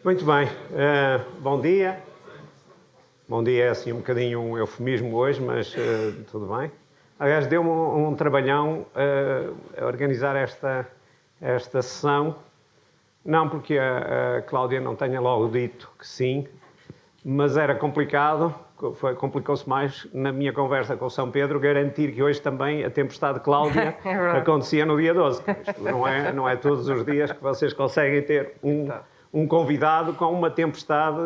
Muito bem, bom dia. Bom dia é assim um bocadinho um eufemismo hoje, mas tudo bem. Aliás, deu-me um trabalhão a organizar esta sessão, não porque a Cláudia não tenha logo dito que sim, mas era complicado, complicou-se mais na minha conversa com o São Pedro, garantir que hoje também a tempestade Cláudia acontecia no dia 12. Isto não é todos os dias que vocês conseguem ter um convidado com uma tempestade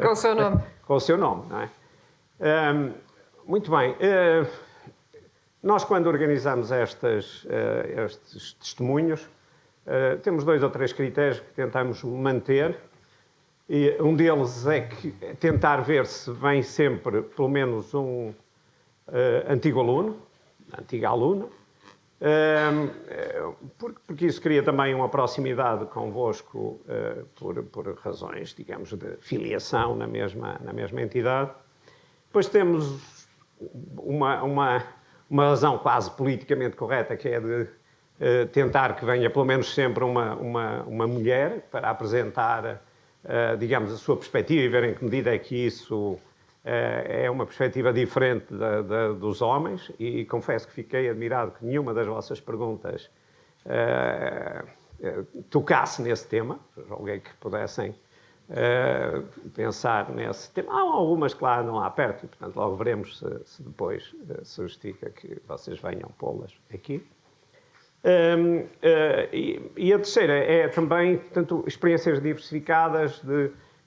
com o seu nome. Com o seu nome, não é? Muito bem. Nós, quando organizamos estes testemunhos, temos 2 ou 3 critérios que tentamos manter. E um deles é que tentar ver se vem sempre, pelo menos, um antigo aluno, antiga aluna, porque isso cria também uma proximidade convosco por razões, digamos, de filiação na mesma entidade. Depois temos uma razão quase politicamente correta, que é de tentar que venha pelo menos sempre uma mulher para apresentar, digamos, a sua perspectiva e ver em que medida é que isso é uma perspectiva diferente dos homens, e confesso que fiquei admirado que nenhuma das vossas perguntas tocasse nesse tema. Julguei que pudessem pensar nesse tema. Há algumas que lá não há perto, e portanto logo veremos se depois se justifica que vocês venham pô-las aqui. E a terceira é também, portanto, experiências diversificadas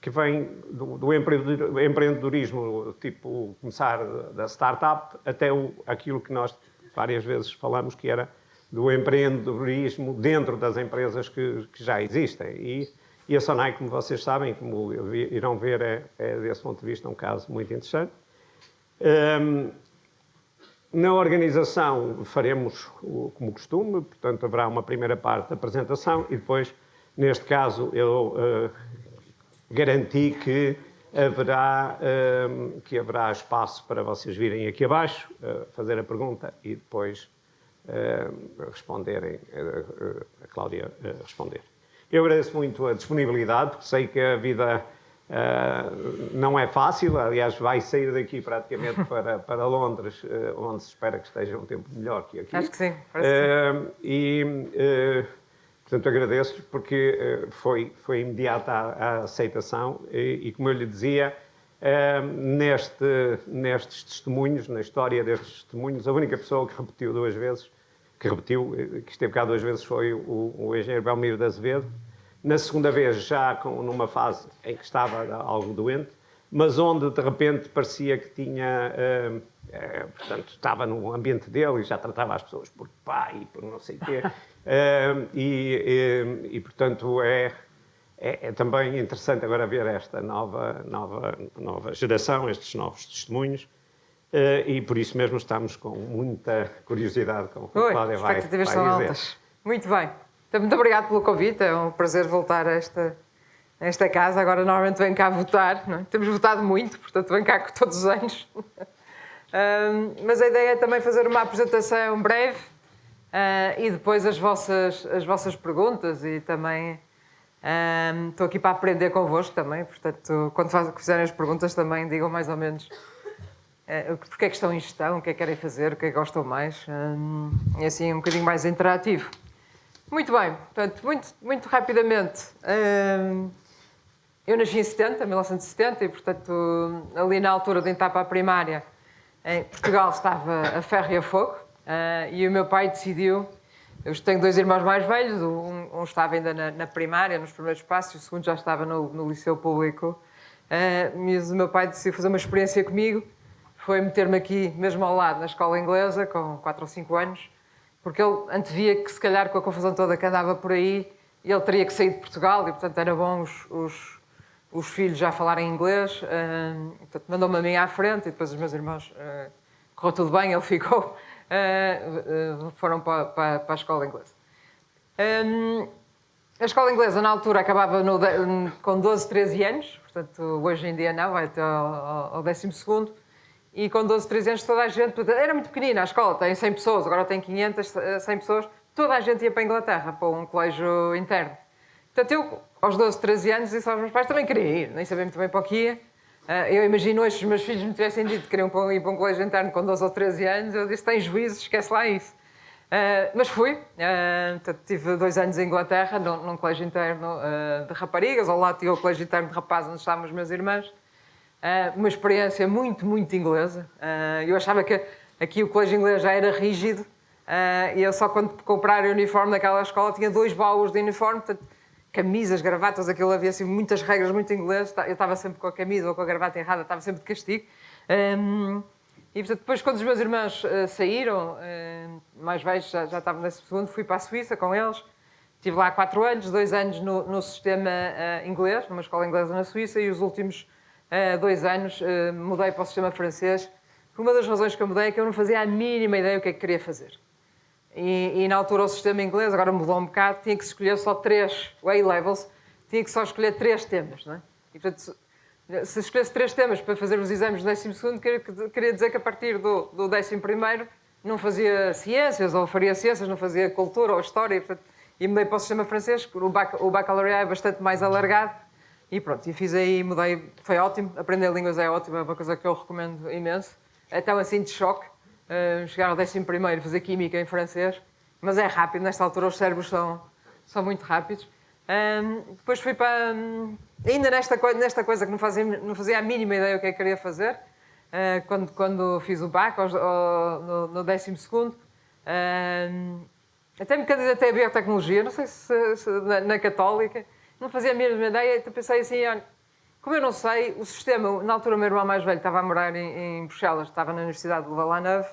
que vêm do empreendedorismo, tipo começar da startup, até aquilo que nós várias vezes falamos, que era do empreendedorismo dentro das empresas que já existem. E a Sonai, como vocês sabem, como irão ver, é desse ponto de vista um caso muito interessante. Na organização faremos como costume, portanto haverá uma primeira parte da apresentação e depois, neste caso, eu garanti que haverá espaço para vocês virem aqui abaixo, fazer a pergunta e depois responderem, a Cláudia responder. Eu agradeço muito a disponibilidade, porque sei que a vida não é fácil. Aliás, vai sair daqui praticamente para Londres, onde se espera que esteja um tempo melhor que aqui. Acho que sim, parece que sim. Portanto, agradeço-lhe, porque foi imediata a aceitação e, como eu lhe dizia, nestes testemunhos, na história destes testemunhos, a única pessoa que repetiu 2 vezes, que esteve cá 2 vezes, foi o engenheiro Belmiro de Azevedo. Na segunda vez, já numa fase em que estava algo doente, mas onde, de repente, parecia que tinha... portanto, estava no ambiente dele e já tratava as pessoas por pai, por não sei o quê. Portanto, é também interessante agora ver esta nova geração, estes novos testemunhos. E, por isso mesmo, estamos com muita curiosidade com o que a Cláudia vai dizer. Expectativas são altas. Muito bem. Muito obrigado pelo convite, é um prazer voltar a esta casa. Agora normalmente venho cá votar, não é? Temos votado muito, portanto venho cá todos os anos. Mas a ideia é também fazer uma apresentação breve e depois as vossas perguntas, e também estou aqui para aprender convosco também, portanto quando fizerem as perguntas também digam mais ou menos porque é que estão em gestão, o que é que querem fazer, o que é que gostam mais, e assim um bocadinho mais interativo. Muito bem, portanto, muito rapidamente, eu nasci em 1970, e portanto, ali na altura de entrar para a primária, em Portugal estava a ferro e a fogo, e o meu pai decidiu, eu tenho 2 irmãos mais velhos, um estava ainda na primária, nos primeiros passos, e o segundo já estava no liceu público, mas o meu pai decidiu fazer uma experiência comigo, foi meter-me aqui, mesmo ao lado, na escola inglesa, com 4 ou 5 anos, porque ele antevia que, se calhar, com a confusão toda que andava por aí, ele teria que sair de Portugal e, portanto, era bom os filhos já falarem inglês. Portanto, mandou-me a mim à frente e depois os meus irmãos... correu tudo bem, ele ficou. Foram para a escola inglesa. A escola inglesa, na altura, acabava com 12, 13 anos. Portanto, hoje em dia não, vai até ao 12º. E com 12, 13 anos toda a gente... Era muito pequenina a escola, tem 100 pessoas, agora tem 500, 100 pessoas. Toda a gente ia para a Inglaterra, para um colégio interno. Portanto, eu, aos 12, 13 anos, disse aos meus pais, também queria ir, nem sabia muito bem para o que ia. Eu imagino hoje, se os meus filhos me tivessem dito que queriam ir para um colégio interno com 12 ou 13 anos, eu disse, tem juízo, esquece lá isso. Mas fui, portanto, tive 2 anos em Inglaterra, num colégio interno de raparigas, ao lado tinha o colégio interno de rapazes, onde estavam os meus irmãos. Uma experiência muito, muito inglesa. Eu achava que aqui o colégio inglês já era rígido, e eu só quando comprar o uniforme naquela escola tinha 2 baús de uniforme, portanto, camisas, gravatas, aquilo havia assim, muitas regras muito inglesas. Eu estava sempre com a camisa ou com a gravata errada, estava sempre de castigo. E portanto, depois, quando os meus irmãos saíram, mais velhos, já estavam nesse segundo, fui para a Suíça com eles. Estive lá 4 anos, 2 anos no sistema inglês, numa escola inglesa na Suíça, e os últimos 2 anos mudei para o sistema francês. Por uma das razões que eu mudei é que eu não fazia a mínima ideia do que é que queria fazer. E na altura o sistema inglês, agora mudou um bocado, tinha que escolher só 3 A-levels, tinha que só escolher 3 temas, não é? E, portanto, se escolhesse 3 temas para fazer os exames do 12º, queria dizer que a partir do 11º não fazia ciências, ou faria ciências, não fazia cultura ou história, e mudei para o sistema francês, o bacalaureado é bastante mais alargado, e pronto, e fiz aí, mudei, foi ótimo, aprender línguas é ótimo, é uma coisa que eu recomendo imenso, é tão assim de choque, chegar ao 11º, fazer química em francês, mas é rápido, nesta altura os cérebros são muito rápidos. Depois fui para... ainda nesta coisa que não fazia a mínima ideia o que é que queria fazer, quando fiz o BAC, no 12º, até me candidatei a biotecnologia, não sei se na Católica, não fazia a mínima ideia, então pensei assim, olha, como eu não sei, o sistema, na altura o meu irmão mais velho estava a morar em Bruxelas, estava na Universidade de Louvain-la-Neuve,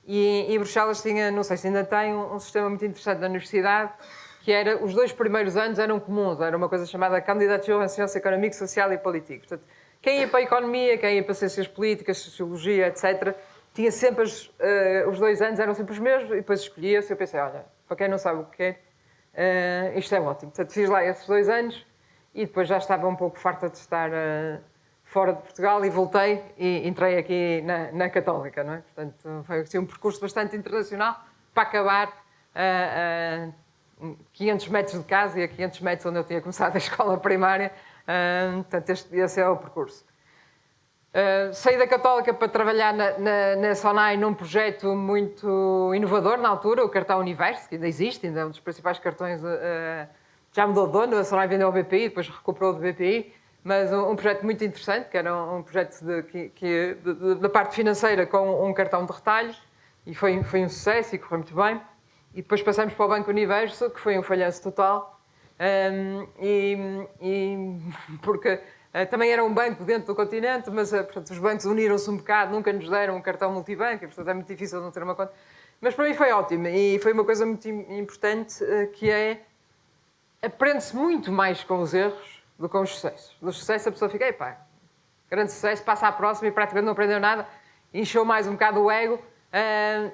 e Bruxelas tinha, não sei se ainda tem, um sistema muito interessante da universidade, que era, os 2 primeiros anos eram comuns, era uma coisa chamada Candidature em Ciência Económica, Social e Política. Portanto, quem ia para a Economia, quem ia para Ciências Políticas, Sociologia, etc., tinha sempre, os 2 anos eram sempre os mesmos, e depois escolhia-se, eu pensei, olha, para quem não sabe o que quer, isto é ótimo. Portanto, fiz lá esses 2 anos, e depois já estava um pouco farta de estar fora de Portugal, e voltei, e entrei aqui na Católica, não é? Portanto, foi assim, um percurso bastante internacional, para acabar 500 metros de casa e a 500 metros onde eu tinha começado a escola primária. Portanto, esse é o percurso. Saí da Católica para trabalhar na Sonai num projeto muito inovador na altura, o cartão Universo, que ainda existe, ainda é um dos principais cartões. Já mudou de dono, a Sonai vendeu ao BPI, depois recuperou do BPI, mas um projeto muito interessante, que era um projeto da parte financeira com um cartão de retalho, e foi um sucesso e correu muito bem. E depois passamos para o Banco Universo, que foi um falhanço total, porque também era um banco dentro do continente, mas portanto, os bancos uniram-se um bocado, nunca nos deram um cartão multibanco, e portanto é muito difícil não ter uma conta. Mas para mim foi ótimo, e foi uma coisa muito importante, que é, aprende-se muito mais com os erros do que com os sucessos. Dos sucessos a pessoa fica, epá, grande sucesso, passa à próxima e praticamente não aprendeu nada, encheu mais um bocado o ego.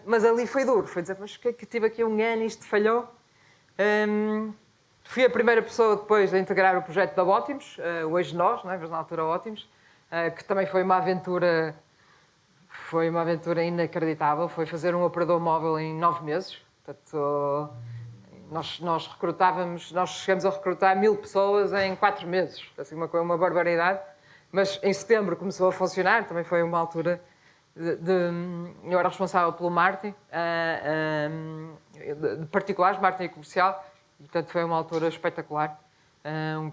Mas ali foi duro, foi dizer, mas o que é que tive aqui um ano e isto falhou? Fui a primeira pessoa depois a integrar o projeto da Ótimos, hoje nós, não é? Mas na altura Ótimos, que também foi uma aventura inacreditável, foi fazer um operador móvel em 9 meses, portanto, nós chegamos a recrutar 1000 pessoas em 4 meses, assim, uma barbaridade, mas em setembro começou a funcionar, também foi uma altura... eu era responsável pelo marketing, de particulares, marketing comercial, e portanto foi uma altura espetacular,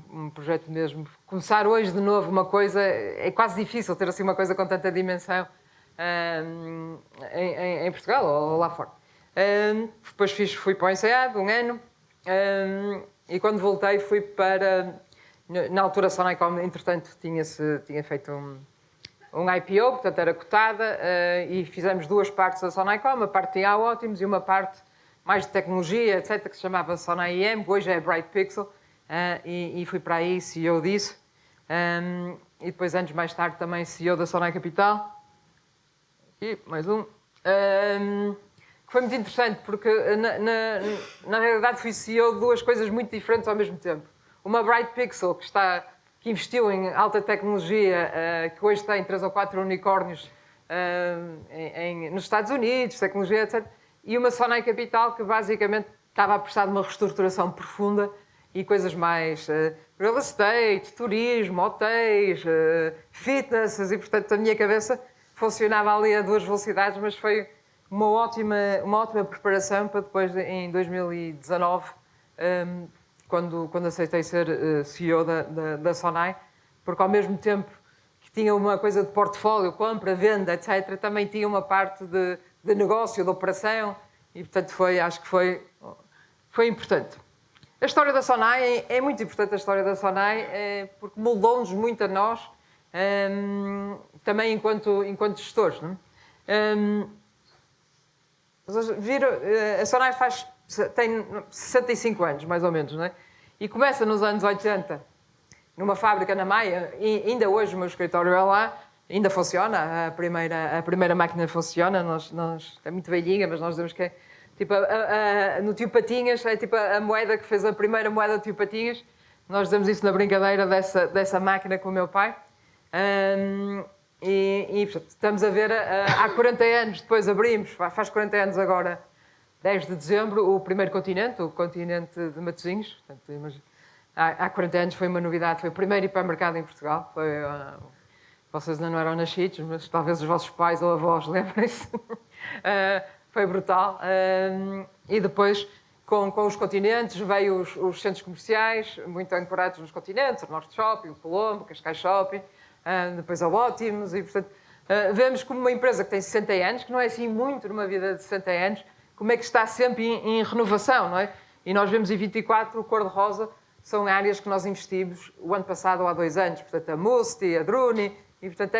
um projeto mesmo. Começar hoje de novo uma coisa, é quase difícil ter assim uma coisa com tanta dimensão em Portugal ou lá fora. Depois fui para o INSEAD, um ano, e quando voltei fui para... Na altura a Sonaicom, entretanto, tinha feito um IPO, portanto era cotada, e fizemos 2 partes da Sonaicom, uma parte tinha a Ótimos e uma parte mais de tecnologia, etc., que se chamava Sonai IM, hoje é Bright Pixel, e fui para aí CEO disso, e depois anos mais tarde também CEO da Sonai Capital, e mais um, que foi muito interessante, porque na realidade fui CEO de 2 coisas muito diferentes ao mesmo tempo. Uma Bright Pixel, que investiu em alta tecnologia, que hoje tem 3 ou 4 unicórnios nos Estados Unidos, tecnologia, etc. E uma Sonai Capital, que basicamente estava a precisar de uma reestruturação profunda e coisas mais real estate, turismo, hotéis, fitness, e portanto a minha cabeça funcionava ali a 2 velocidades, mas foi uma ótima preparação para depois, em 2019, quando aceitei ser CEO da Sonai, porque ao mesmo tempo que tinha uma coisa de portfólio, compra, venda, etc., também tinha uma parte de negócio, de operação, e portanto acho que foi importante. A história da Sonai é muito importante, a história da Sonai, porque moldou-nos muito a nós, também enquanto gestores. Não é? A Sonai tem 65 anos, mais ou menos, não é? E começa nos anos 80, numa fábrica na Maia, e ainda hoje o meu escritório é lá, ainda funciona, a primeira máquina funciona, é muito velhinha, mas nós dizemos que é tipo no Tio Patinhas, é tipo a moeda que fez a primeira moeda do Tio Patinhas, nós dizemos isso na brincadeira dessa máquina com o meu pai. Portanto, estamos a ver, há 40 anos, depois abrimos, faz 40 anos agora, 10 de dezembro, o primeiro continente, o continente de Matosinhos. Portanto, há 40 anos foi uma novidade, foi o primeiro hipermercado em Portugal. Vocês ainda não eram nascidos, mas talvez os vossos pais ou avós lembrem-se. Foi brutal. E depois, com os continentes, veio os centros comerciais, muito ancorados nos continentes, o Norte Shopping, o Colombo, o Cascais Shopping, depois a Ótimos, e portanto, vemos como uma empresa que tem 60 anos, que não é assim muito numa vida de 60 anos, como é que está sempre em renovação, não é? E nós vemos em 24 o cor-de-rosa, são áreas que nós investimos o ano passado ou há 2 anos, portanto a Musti, a Druni, e portanto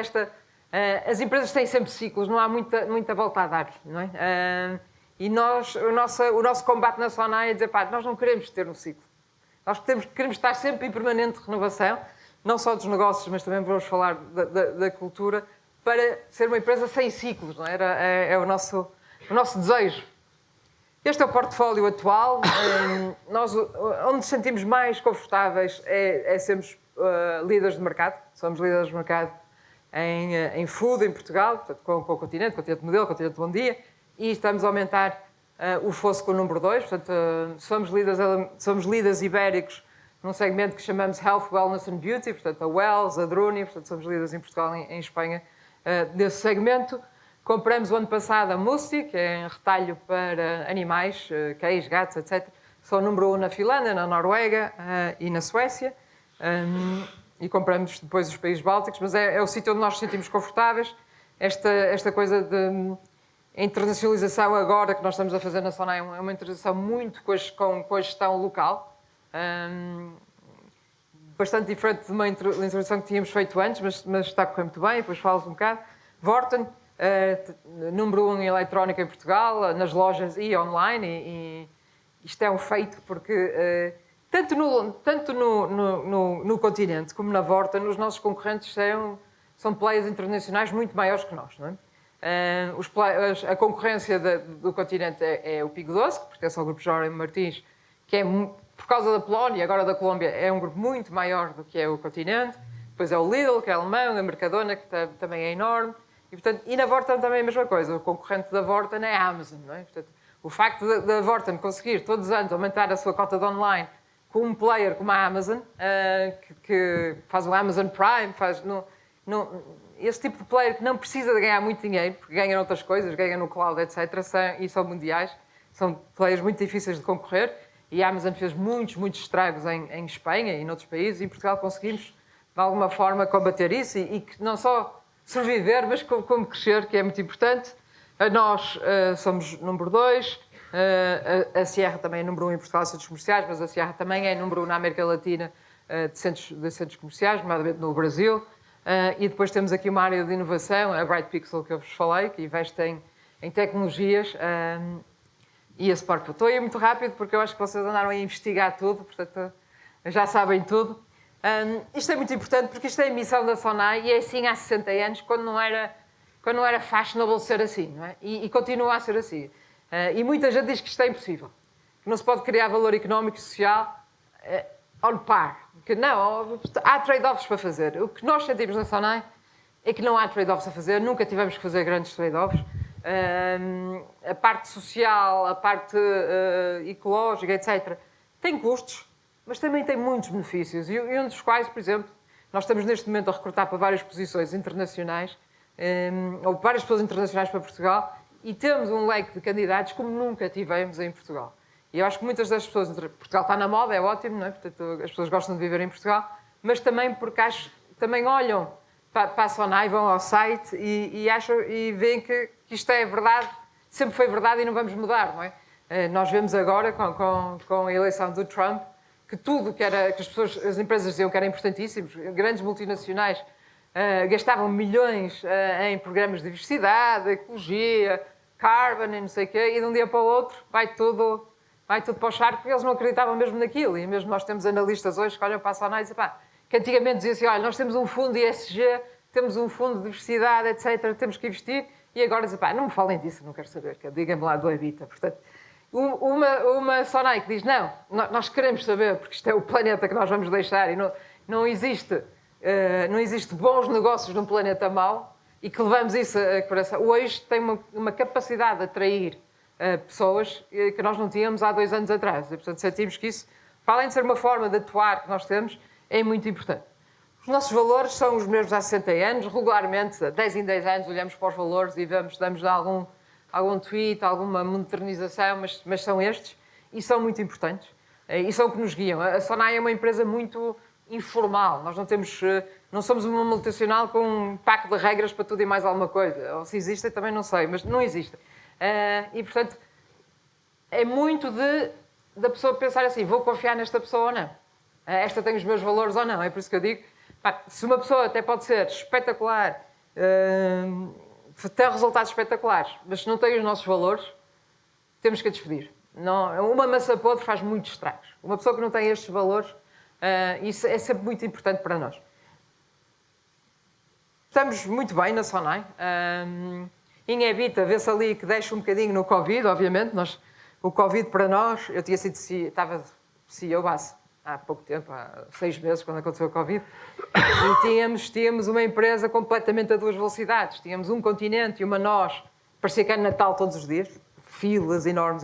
as empresas têm sempre ciclos, não há muita volta a dar, não é? E o nosso combate na Sonai é dizer, nós não queremos ter um ciclo. Nós queremos estar sempre em permanente renovação, não só dos negócios, mas também vamos falar da cultura, para ser uma empresa sem ciclos, não é? É o nosso desejo. Este é o portfólio atual. Nós, onde nos sentimos mais confortáveis é sermos líderes de mercado. Somos líderes de mercado em food em Portugal, portanto, com o Continente Modelo, Continente Bom Dia, e estamos a aumentar o fosso com o número 2. Portanto, somos líderes ibéricos num segmento que chamamos Health, Wellness and Beauty, portanto, a Wells, a Druni, portanto, somos líderes em Portugal em Espanha desse segmento. Compramos o ano passado a Musti, que é em retalho para animais, cães, gatos, etc. Sou o número 1 na Finlândia, na Noruega e na Suécia. E compramos depois os países bálticos, mas é o sítio onde nós nos sentimos confortáveis. Esta coisa de internacionalização agora que nós estamos a fazer na Sonai é uma internacionalização muito com a gestão local. Bastante diferente de uma introdução que tínhamos feito antes, mas está a correr muito bem, depois falo um bocado. Vorten, número 1 em eletrónica em Portugal, nas lojas e online, e isto é um feito porque tanto no continente como na Vorten, os nossos concorrentes são players internacionais muito maiores que nós, não é? A concorrência do continente é o Pingo Doce, que pertence ao grupo Jorge Martins, que é, por causa da Polónia e agora da Colômbia, é um grupo muito maior do que é o continente. Depois é o Lidl, que é alemão, a Mercadona, que também é enorme. E na Vorten também é a mesma coisa. O concorrente da Vorten é a Amazon, não é? Portanto, o facto da Vorten conseguir todos os anos aumentar a sua cota de online com um player como a Amazon, que faz o Amazon Prime, esse tipo de player que não precisa de ganhar muito dinheiro, porque ganha outras coisas, ganha no cloud, etc., e são mundiais, são players muito difíceis de concorrer, e a Amazon fez muitos estragos em Espanha e em outros países, e em Portugal conseguimos, de alguma forma, combater isso, e que não só sobreviver, mas como crescer, que é muito importante. Nós somos número 2, a Sierra também é número 1 em Portugal de centros comerciais, mas a Sierra também é número 1 na América Latina de centros comerciais, nomeadamente no Brasil. E depois temos aqui uma área de inovação, a Bright Pixel, que eu vos falei, que investe em tecnologias e a Sparkle. Estou a ir muito rápido porque eu acho que vocês andaram a investigar tudo, portanto já sabem tudo. Isto é muito importante porque isto é a missão da Sonai e é assim há 60 anos, quando não era fashionable ser assim, não é? E continua a ser assim. E muita gente diz que isto é impossível, que não se pode criar valor económico e social on par, que não, há trade-offs para fazer. O que nós sentimos na Sonai é que não há trade-offs a fazer, nunca tivemos que fazer grandes trade-offs. A parte social, a parte ecológica, etc., tem custos. mas também tem muitos benefícios. E um dos quais, por exemplo, nós estamos neste momento a recrutar para várias posições internacionais, ou várias pessoas internacionais para Portugal, e temos um leque de candidatos como nunca tivemos em Portugal. E eu acho que muitas das pessoas... Portugal está na moda, é ótimo, não é? Portanto, as pessoas gostam de viver em Portugal, mas também porque também olham para a Sonai, vão ao site e veem que isto é verdade, sempre foi verdade e não vamos mudar, não é? Nós vemos agora, com a eleição do Trump, que tudo que as empresas diziam que era importantíssimo, grandes multinacionais gastavam milhões em programas de diversidade, ecologia, carbon e não sei o quê, e de um dia para o outro vai tudo para o charco, porque eles não acreditavam mesmo naquilo. E mesmo nós temos analistas hoje que olham para a Sonai e dizem, que antigamente diziam assim, olha, nós temos um fundo ESG, temos um fundo de diversidade, etc., temos que investir, e agora dizem, não me falem disso, não quero saber, digam-me lá do Habita. Portanto, uma Sonai que diz, não, nós queremos saber, porque isto é o planeta que nós vamos deixar e não existe bons negócios num planeta mau e que levamos isso a coração. Hoje tem uma capacidade de atrair pessoas que nós não tínhamos há 2 anos atrás. E, portanto, sentimos que isso, para além de ser uma forma de atuar que nós temos, é muito importante. Os nossos valores são os mesmos há 60 anos. Regularmente, de 10 em 10 anos, olhamos para os valores e damos algum tweet, alguma modernização, mas são estes e são muito importantes e são o que nos guiam. A Sonai é uma empresa muito informal. Nós não somos uma multinacional com um pack de regras para tudo e mais alguma coisa. Ou se existem, também não sei, mas não existem. E, portanto, é muito da pessoa pensar assim, vou confiar nesta pessoa ou não? Esta tem os meus valores ou não? É por isso que eu digo, se uma pessoa até pode ser espetacular, ter resultados espetaculares, mas se não tem os nossos valores, temos que a despedir. Uma maçã podre faz muitos estragos. Uma pessoa que não tem estes valores, isso é sempre muito importante para nós. Estamos muito bem na Sonai. Em Habita, vê-se ali que deixa um bocadinho no Covid, obviamente. O Covid para nós, eu estava CEO há pouco tempo, há 6 meses, quando aconteceu o Covid, e tínhamos uma empresa completamente a 2 velocidades. Tínhamos um continente e uma nós, parecia que era Natal todos os dias, filas enormes,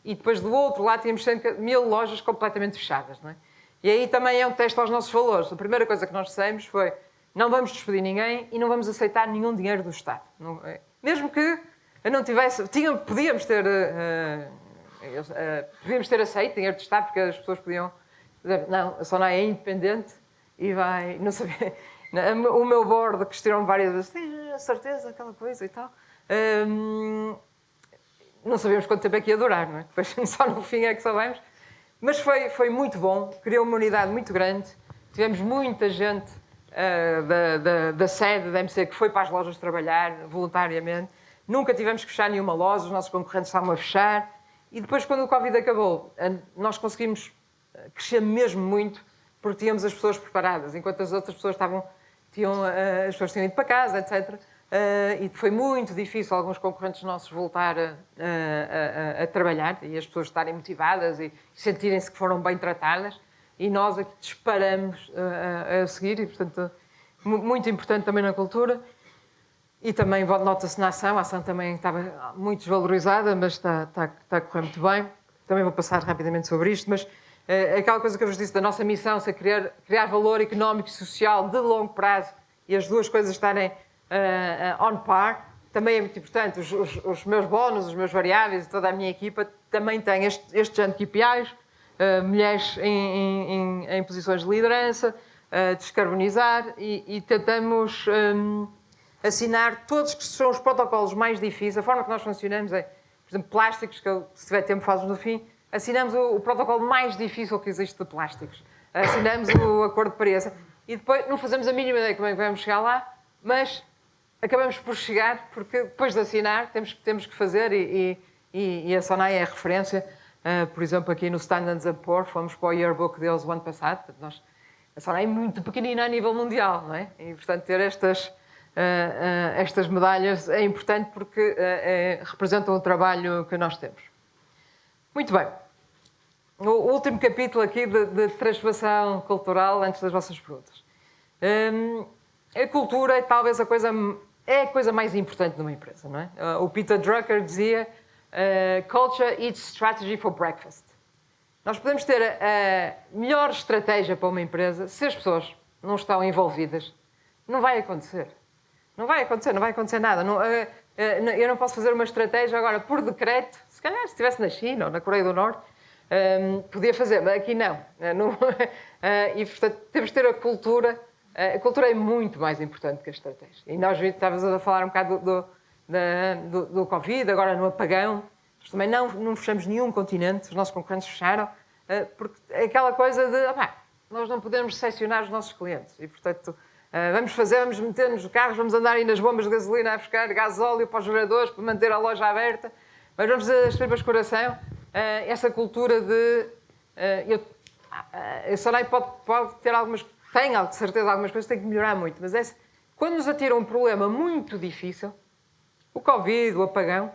e depois do outro lado tínhamos cerca de 1000 lojas completamente fechadas. Não é? E aí também é um teste aos nossos valores. A primeira coisa que nós dissemos foi, não vamos despedir ninguém e não vamos aceitar nenhum dinheiro do Estado. Mesmo que eu não tivesse... Podíamos ter aceito dinheiro do Estado, porque as pessoas podiam... Não, a Sonai é independente e vai... Não sabia, o meu board questionou-me várias vezes, tens a certeza, aquela coisa e tal. Não sabíamos quanto tempo é que ia durar, não é? Depois só no fim é que soubemos. Mas foi muito bom, criou uma unidade muito grande. Tivemos muita gente da sede da MC que foi para as lojas trabalhar voluntariamente. Nunca tivemos que fechar nenhuma loja, os nossos concorrentes estavam a fechar. E depois, quando o Covid acabou, nós conseguimos crescer mesmo muito porque tínhamos as pessoas preparadas, enquanto as outras pessoas as pessoas tinham ido para casa, etc. E foi muito difícil alguns concorrentes nossos voltar a trabalhar e as pessoas estarem motivadas e sentirem-se que foram bem tratadas. E nós aqui disparamos a seguir e, portanto, muito importante também na cultura. E também nota-se na ação. A ação também estava muito desvalorizada, mas está a correr muito bem. Também vou passar rapidamente sobre isto, mas aquela coisa que eu vos disse da nossa missão, ser criar valor económico e social de longo prazo e as duas coisas estarem on par, também é muito importante. Os meus bónus, os meus variáveis e toda a minha equipa também têm este género de KPIs, mulheres em posições de liderança, descarbonizar e tentamos assinar todos que são os protocolos mais difíceis. A forma que nós funcionamos é, por exemplo, plásticos, que eu, se tiver tempo fazes no fim, assinamos o protocolo mais difícil que existe de plásticos. Assinamos o Acordo de Paris. E depois não fazemos a mínima ideia como é que vamos chegar lá, mas acabamos por chegar, porque depois de assinar temos que fazer e a Sonai é a referência. Por exemplo, aqui no Standard & Poor's, fomos para o yearbook deles o ano passado. A Sonai é muito pequenina a nível mundial, não é? E, portanto, ter estas medalhas é importante porque representam o trabalho que nós temos. Muito bem. O último capítulo aqui de transformação cultural, antes das vossas perguntas. A cultura é talvez a coisa mais importante numa empresa, não é? O Peter Drucker dizia: Culture eats strategy for breakfast. Nós podemos ter a melhor estratégia para uma empresa, se as pessoas não estão envolvidas, não vai acontecer. Não vai acontecer nada. Eu não posso fazer uma estratégia agora por decreto, se calhar se estivesse na China ou na Coreia do Norte, podia fazer, mas aqui não. E, portanto, temos de ter a cultura. A cultura é muito mais importante que a estratégia. E nós estávamos a falar um bocado do Covid, agora no apagão. Nós também não fechamos nenhum continente, os nossos concorrentes fecharam, porque é aquela coisa de, nós não podemos decepcionar os nossos clientes. E, portanto, vamos meter-nos no carro, vamos andar aí nas bombas de gasolina a buscar gasóleo para os geradores, para manter a loja aberta, mas vamos as tripas de coração. Essa cultura de... a Sonai pode ter algumas... Tem, de certeza, algumas coisas que tem que melhorar muito, mas quando nos atira um problema muito difícil, o Covid, o apagão,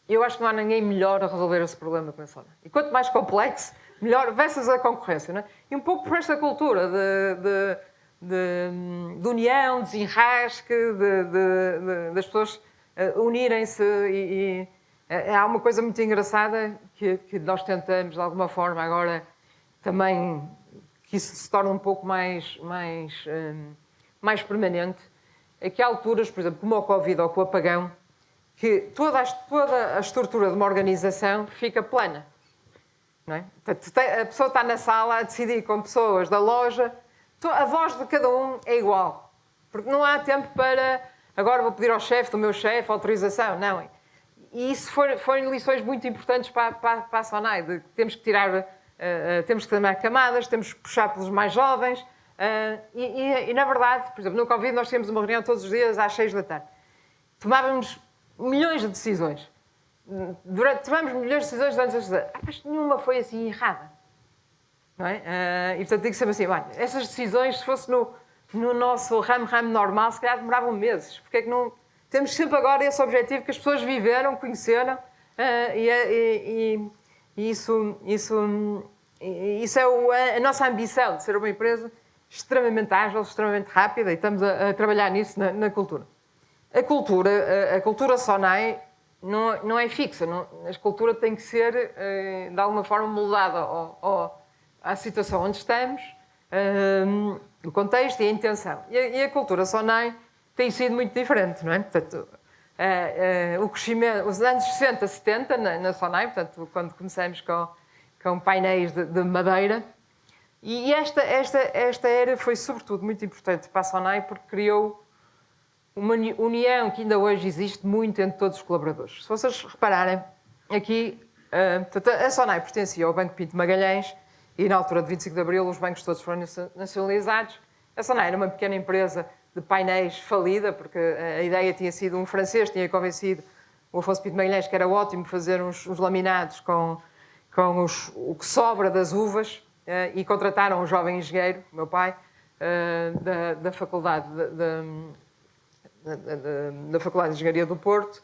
eu acho que não há ninguém melhor a resolver esse problema que a Sonai. E quanto mais complexo, melhor versus a concorrência. Não é? E um pouco por esta cultura de união, desenrasque, das pessoas unirem-se. E há uma coisa muito engraçada que nós tentamos, de alguma forma, agora também que isso se torna um pouco mais permanente. É que há alturas, por exemplo, como o Covid ou com o apagão, que toda a estrutura de uma organização fica plana. Não é? Portanto, a pessoa está na sala a decidir com pessoas da loja, a voz de cada um é igual. Porque não há tempo para, agora vou pedir ao chefe do meu chefe autorização. Não. E isso foram lições muito importantes para a Sonai. Temos que temos que tomar camadas, temos que puxar pelos mais jovens. E, na verdade, por exemplo, no Covid nós tínhamos uma reunião todos os dias às 6 da tarde. Tomávamos milhões de decisões. Tomamos milhões de decisões durante as decisões. Mas nenhuma foi assim errada. Não é? E, portanto, digo sempre assim, essas decisões, se fosse no nosso ramo normal, se calhar demoravam meses. Porque é que não... Temos sempre agora esse objetivo que as pessoas viveram, conheceram, e isso é a nossa ambição, de ser uma empresa extremamente ágil, extremamente rápida, e estamos a trabalhar nisso na cultura. A cultura Sonai não é fixa. A cultura tem que ser, de alguma forma, moldada à situação onde estamos, o contexto e a intenção. E a cultura Sonai tem sido muito diferente, não é? Portanto, o crescimento, os anos 60, 70 na Sonai, portanto, quando começamos com painéis de madeira, e esta era foi sobretudo muito importante para a Sonai porque criou uma união que ainda hoje existe muito entre todos os colaboradores. Se vocês repararem, aqui a Sonai pertencia ao Banco Pinto Magalhães e na altura de 25 de Abril os bancos todos foram nacionalizados. A Sonai era uma pequena empresa de painéis falida, porque a ideia tinha sido, um francês tinha convencido o Afonso Pinto Magalhães que era ótimo fazer uns laminados com o que sobra das uvas, e contrataram um jovem engenheiro, meu pai, da Faculdade de Engenharia do Porto,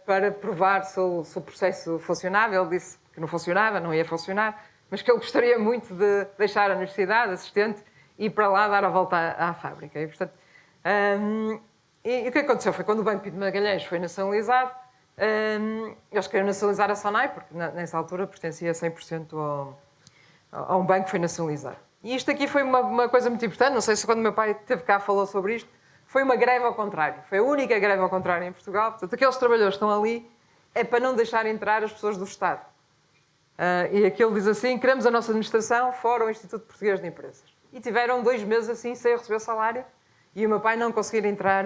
para provar se o processo funcionava. Ele disse que não funcionava, não ia funcionar, mas que ele gostaria muito de deixar a universidade, assistente, e ir para lá dar a volta à fábrica. E, portanto, e o que aconteceu foi quando o Banco Pinto Magalhães foi nacionalizado, eles queriam nacionalizar a Sonai, porque nessa altura pertencia 100% a um banco que foi nacionalizado. E isto aqui foi uma coisa muito importante, não sei se quando meu pai esteve cá falou sobre isto, foi uma greve ao contrário. Foi a única greve ao contrário em Portugal. Portanto, aqueles trabalhadores que estão ali é para não deixar entrar as pessoas do Estado. E aquilo diz assim, queremos a nossa administração fora o Instituto Português de Empresas. E tiveram 2 meses assim, sem receber salário, e o meu pai não conseguir entrar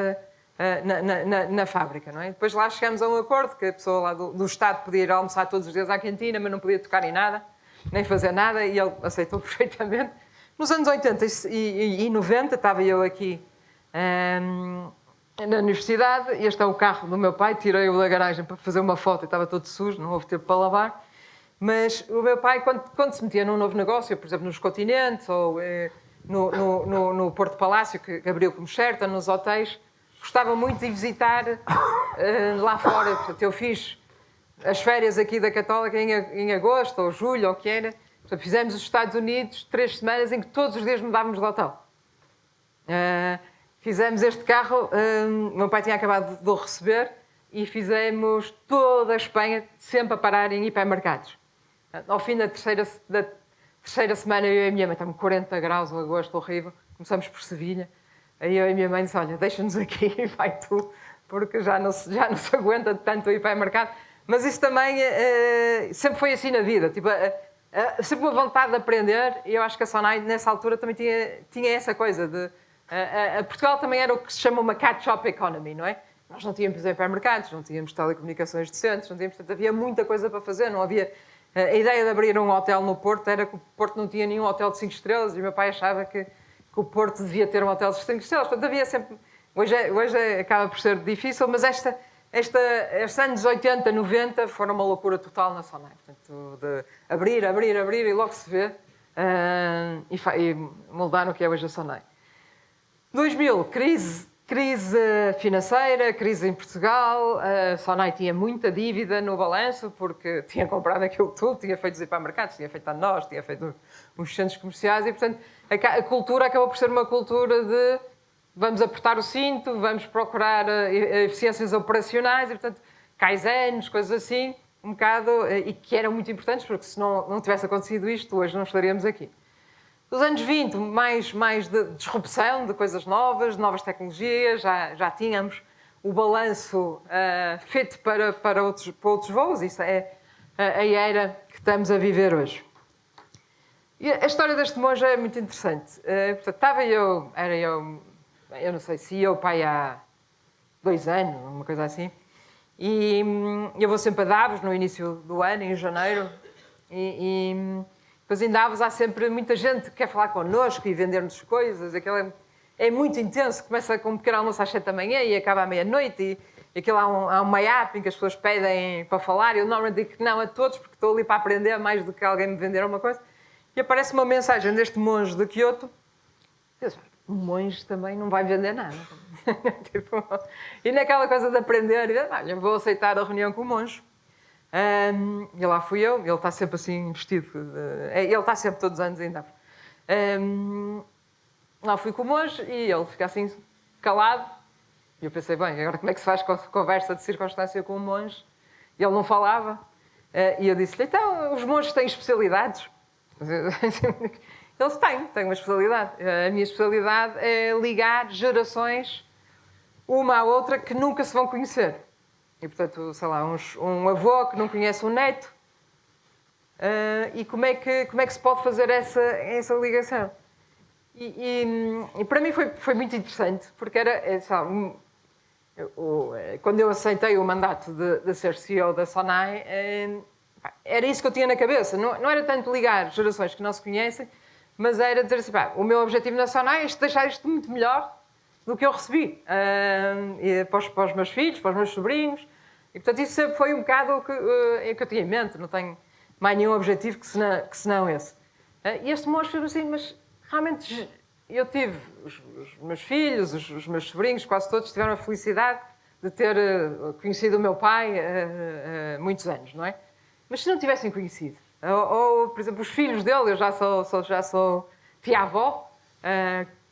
na fábrica. Não é? Depois lá chegamos a um acordo, que a pessoa lá do Estado podia ir almoçar todos os dias à cantina, mas não podia tocar em nada, nem fazer nada, e ele aceitou perfeitamente. Nos anos 80 e 90, estava eu aqui na universidade, e este é o carro do meu pai, tirei-o da garagem para fazer uma foto e estava todo sujo, não houve tempo para lavar. Mas o meu pai, quando se metia num novo negócio, por exemplo, nos continentes ou no Porto Palácio, que abriu como Sheraton, nos hotéis, gostava muito de visitar lá fora. Portanto, eu fiz as férias aqui da Católica em agosto ou julho, ou o que era. Portanto, fizemos os Estados Unidos 3 semanas em que todos os dias mudávamos de hotel. Fizemos este carro, o meu pai tinha acabado de o receber, e fizemos toda a Espanha sempre a parar em hipermercados. Ao fim da terceira semana, eu e a minha mãe, estamos 40 graus, um agosto horrível, começamos por Sevilha. Aí eu e a minha mãe disse, olha, deixa-nos aqui e vai tu, porque já não se aguenta de tanto ir para o mercado. Mas isso também sempre foi assim na vida, tipo, sempre uma vontade de aprender, e eu acho que a Sonai, nessa altura, também tinha essa coisa de... Portugal também era o que se chama uma catch-up economy, não é? Nós não tínhamos hipermercados, não tínhamos telecomunicações decentes, não tínhamos, portanto, havia muita coisa para fazer, não havia... A ideia de abrir um hotel no Porto era que o Porto não tinha nenhum hotel de 5 estrelas, e o meu pai achava que o Porto devia ter um hotel de 5 estrelas, portanto, havia sempre... Hoje acaba por ser difícil, mas estes anos 80, 90 foram uma loucura total na Sonai. Portanto, de abrir e logo se vê e moldar no que é hoje a Sonai. 2000, crise financeira, crise em Portugal. A Sonai tinha muita dívida no balanço porque tinha comprado aquilo tudo, tinha feito os hipermercados, tinha feito a nós, tinha feito os centros comerciais e, portanto, a cultura acabou por ser uma cultura de vamos apertar o cinto, vamos procurar eficiências operacionais e, portanto, kaizens, coisas assim, um bocado, e que eram muito importantes, porque se não tivesse acontecido isto, hoje não estaríamos aqui. Os anos 20, mais de disrupção, de coisas novas, de novas tecnologias, já tínhamos o balanço feito para outros voos, isso é a era que estamos a viver hoje. E a história deste monge é muito interessante. Portanto, era eu não sei, se eu pai há 2 anos, uma coisa assim, e eu vou sempre a Davos no início do ano, em janeiro, e depois em Davos há sempre muita gente que quer falar connosco e vender-nos coisas, aquilo é muito intenso, começa com um pequeno almoço às 7 da manhã e acaba à meia-noite, e aquilo há uma app em que as pessoas pedem para falar, eu normalmente digo que não a todos, porque estou ali para aprender mais do que alguém me vender uma coisa, e aparece uma mensagem deste monge de Kyoto, um monge também não vai vender nada. Tipo, e naquela coisa de aprender, olha, vou aceitar a reunião com o monge. E lá fui eu, ele está sempre assim vestido, ele está sempre todos os anos ainda. Lá fui com o monge e ele fica assim calado. E eu pensei, bem, agora como é que se faz conversa de circunstância com o monge? E ele não falava. E eu disse-lhe, então, os monges têm especialidades? Eles têm uma especialidade. A minha especialidade é ligar gerações uma à outra que nunca se vão conhecer. E, portanto, sei lá, um avô que não conhece um neto. E como é que se pode fazer essa ligação? E para mim foi muito interessante, porque quando eu aceitei o mandato de ser CEO da Sonai, era isso que eu tinha na cabeça. Não era tanto ligar gerações que não se conhecem, mas era dizer assim, o meu objetivo na Sonai é deixar isto muito melhor do que eu recebi para os meus filhos, para os meus sobrinhos. E, portanto, isso sempre foi um bocado o que eu tinha em mente. Não tenho mais nenhum objetivo que senão esse. E este monge fez assim, mas realmente eu tive os meus filhos, os meus sobrinhos, quase todos tiveram a felicidade de ter conhecido o meu pai há muitos anos, não é? Mas se não tivessem conhecido, ou por exemplo, os filhos dele, eu já sou tia-avó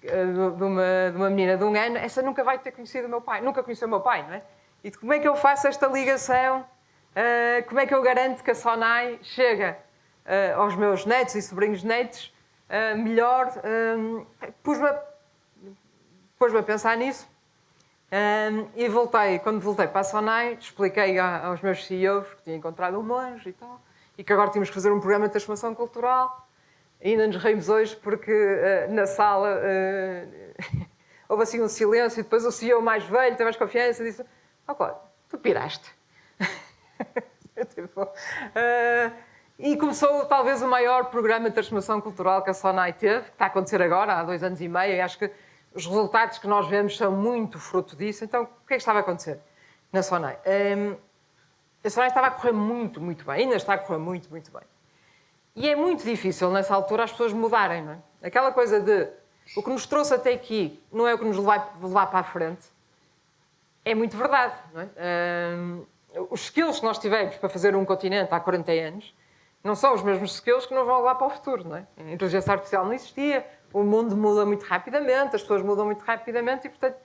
de uma menina de 1 ano, essa nunca vai ter conhecido o meu pai, nunca conheceu o meu pai, não é? E como é que eu faço esta ligação? Como é que eu garanto que a Sonai chega aos meus netos e sobrinhos netos melhor? Pus-me a pensar nisso e quando voltei para a Sonai, expliquei aos meus CEOs que tinha encontrado um monge e tal, e que agora tínhamos que fazer um programa de transformação cultural. E ainda nos reímos hoje porque na sala houve assim um silêncio e depois o CEO mais velho, tem mais confiança, disse: Cláudio, tu piraste. E começou talvez o maior programa de transformação cultural que a Sonai teve, que está a acontecer agora, há 2 anos e meio, e acho que os resultados que nós vemos são muito fruto disso. Então, o que é que estava a acontecer na Sonai? A Sonai estava a correr muito, muito bem, ainda está a correr muito, muito bem. E é muito difícil, nessa altura, as pessoas mudarem, não é? Aquela coisa de o que nos trouxe até aqui não é o que nos vai levar para a frente. É muito verdade, não é? Os skills que nós tivemos para fazer um continente há 40 anos não são os mesmos skills que nos vão levar para o futuro, não é? A inteligência artificial não existia, o mundo muda muito rapidamente, as pessoas mudam muito rapidamente e, portanto,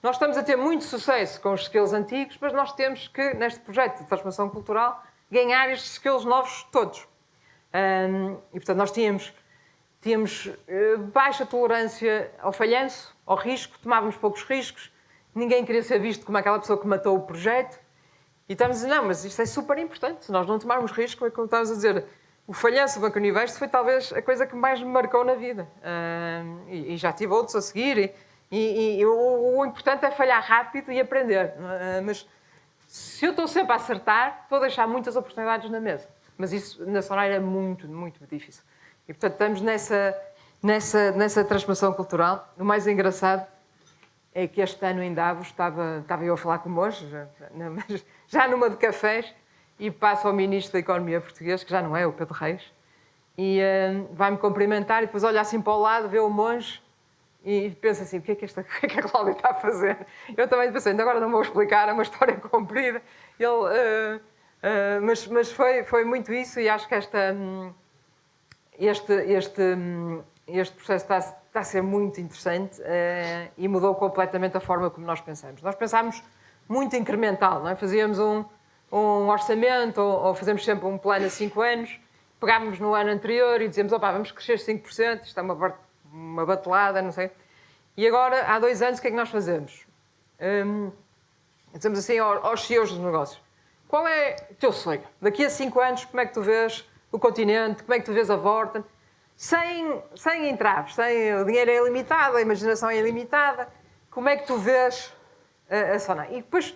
nós estamos a ter muito sucesso com os skills antigos, mas nós temos que, neste projeto de transformação cultural, ganhar estes skills novos todos. E, portanto, nós tínhamos baixa tolerância ao falhanço, ao risco, tomávamos poucos riscos, ninguém queria ser visto como aquela pessoa que matou o projeto. E estamos a dizer, não, mas isto é super importante, se nós não tomarmos risco, é como estávamos a dizer, o falhanço do Banco Universo foi talvez a coisa que mais me marcou na vida. E já tive outros a seguir. O importante é falhar rápido e aprender. Mas se eu estou sempre a acertar, estou a deixar muitas oportunidades na mesa. Mas isso na Sonai é muito, muito difícil. E, portanto, estamos nessa transformação cultural. O mais engraçado é que este ano em Davos estava eu a falar com o monge, já numa de cafés, e passo ao Ministro da Economia português, que já não é, o Pedro Reis, e vai-me cumprimentar e depois olha assim para o lado, vê o monge e pensa assim, o que é que a Cláudia está a fazer? Eu também pensei, ainda agora não vou explicar, é uma história comprida. Mas foi muito isso e acho que este processo está a ser muito interessante e mudou completamente a forma como nós pensamos. Nós pensámos muito incremental, não é? Fazíamos um orçamento ou fazemos sempre um plano a 5 anos, pegávamos no ano anterior e dizíamos, vamos crescer 5%, isto é uma batelada, não sei. E agora, há 2 anos, o que é que nós fazemos? Dizemos assim aos CEOs dos negócios, qual é o teu sonho? Daqui a 5 anos, como é que tu vês o continente? Como é que tu vês a Vorten? Sem entraves, o dinheiro é ilimitado, a imaginação é ilimitada. Como é que tu vês a Sonai? E depois,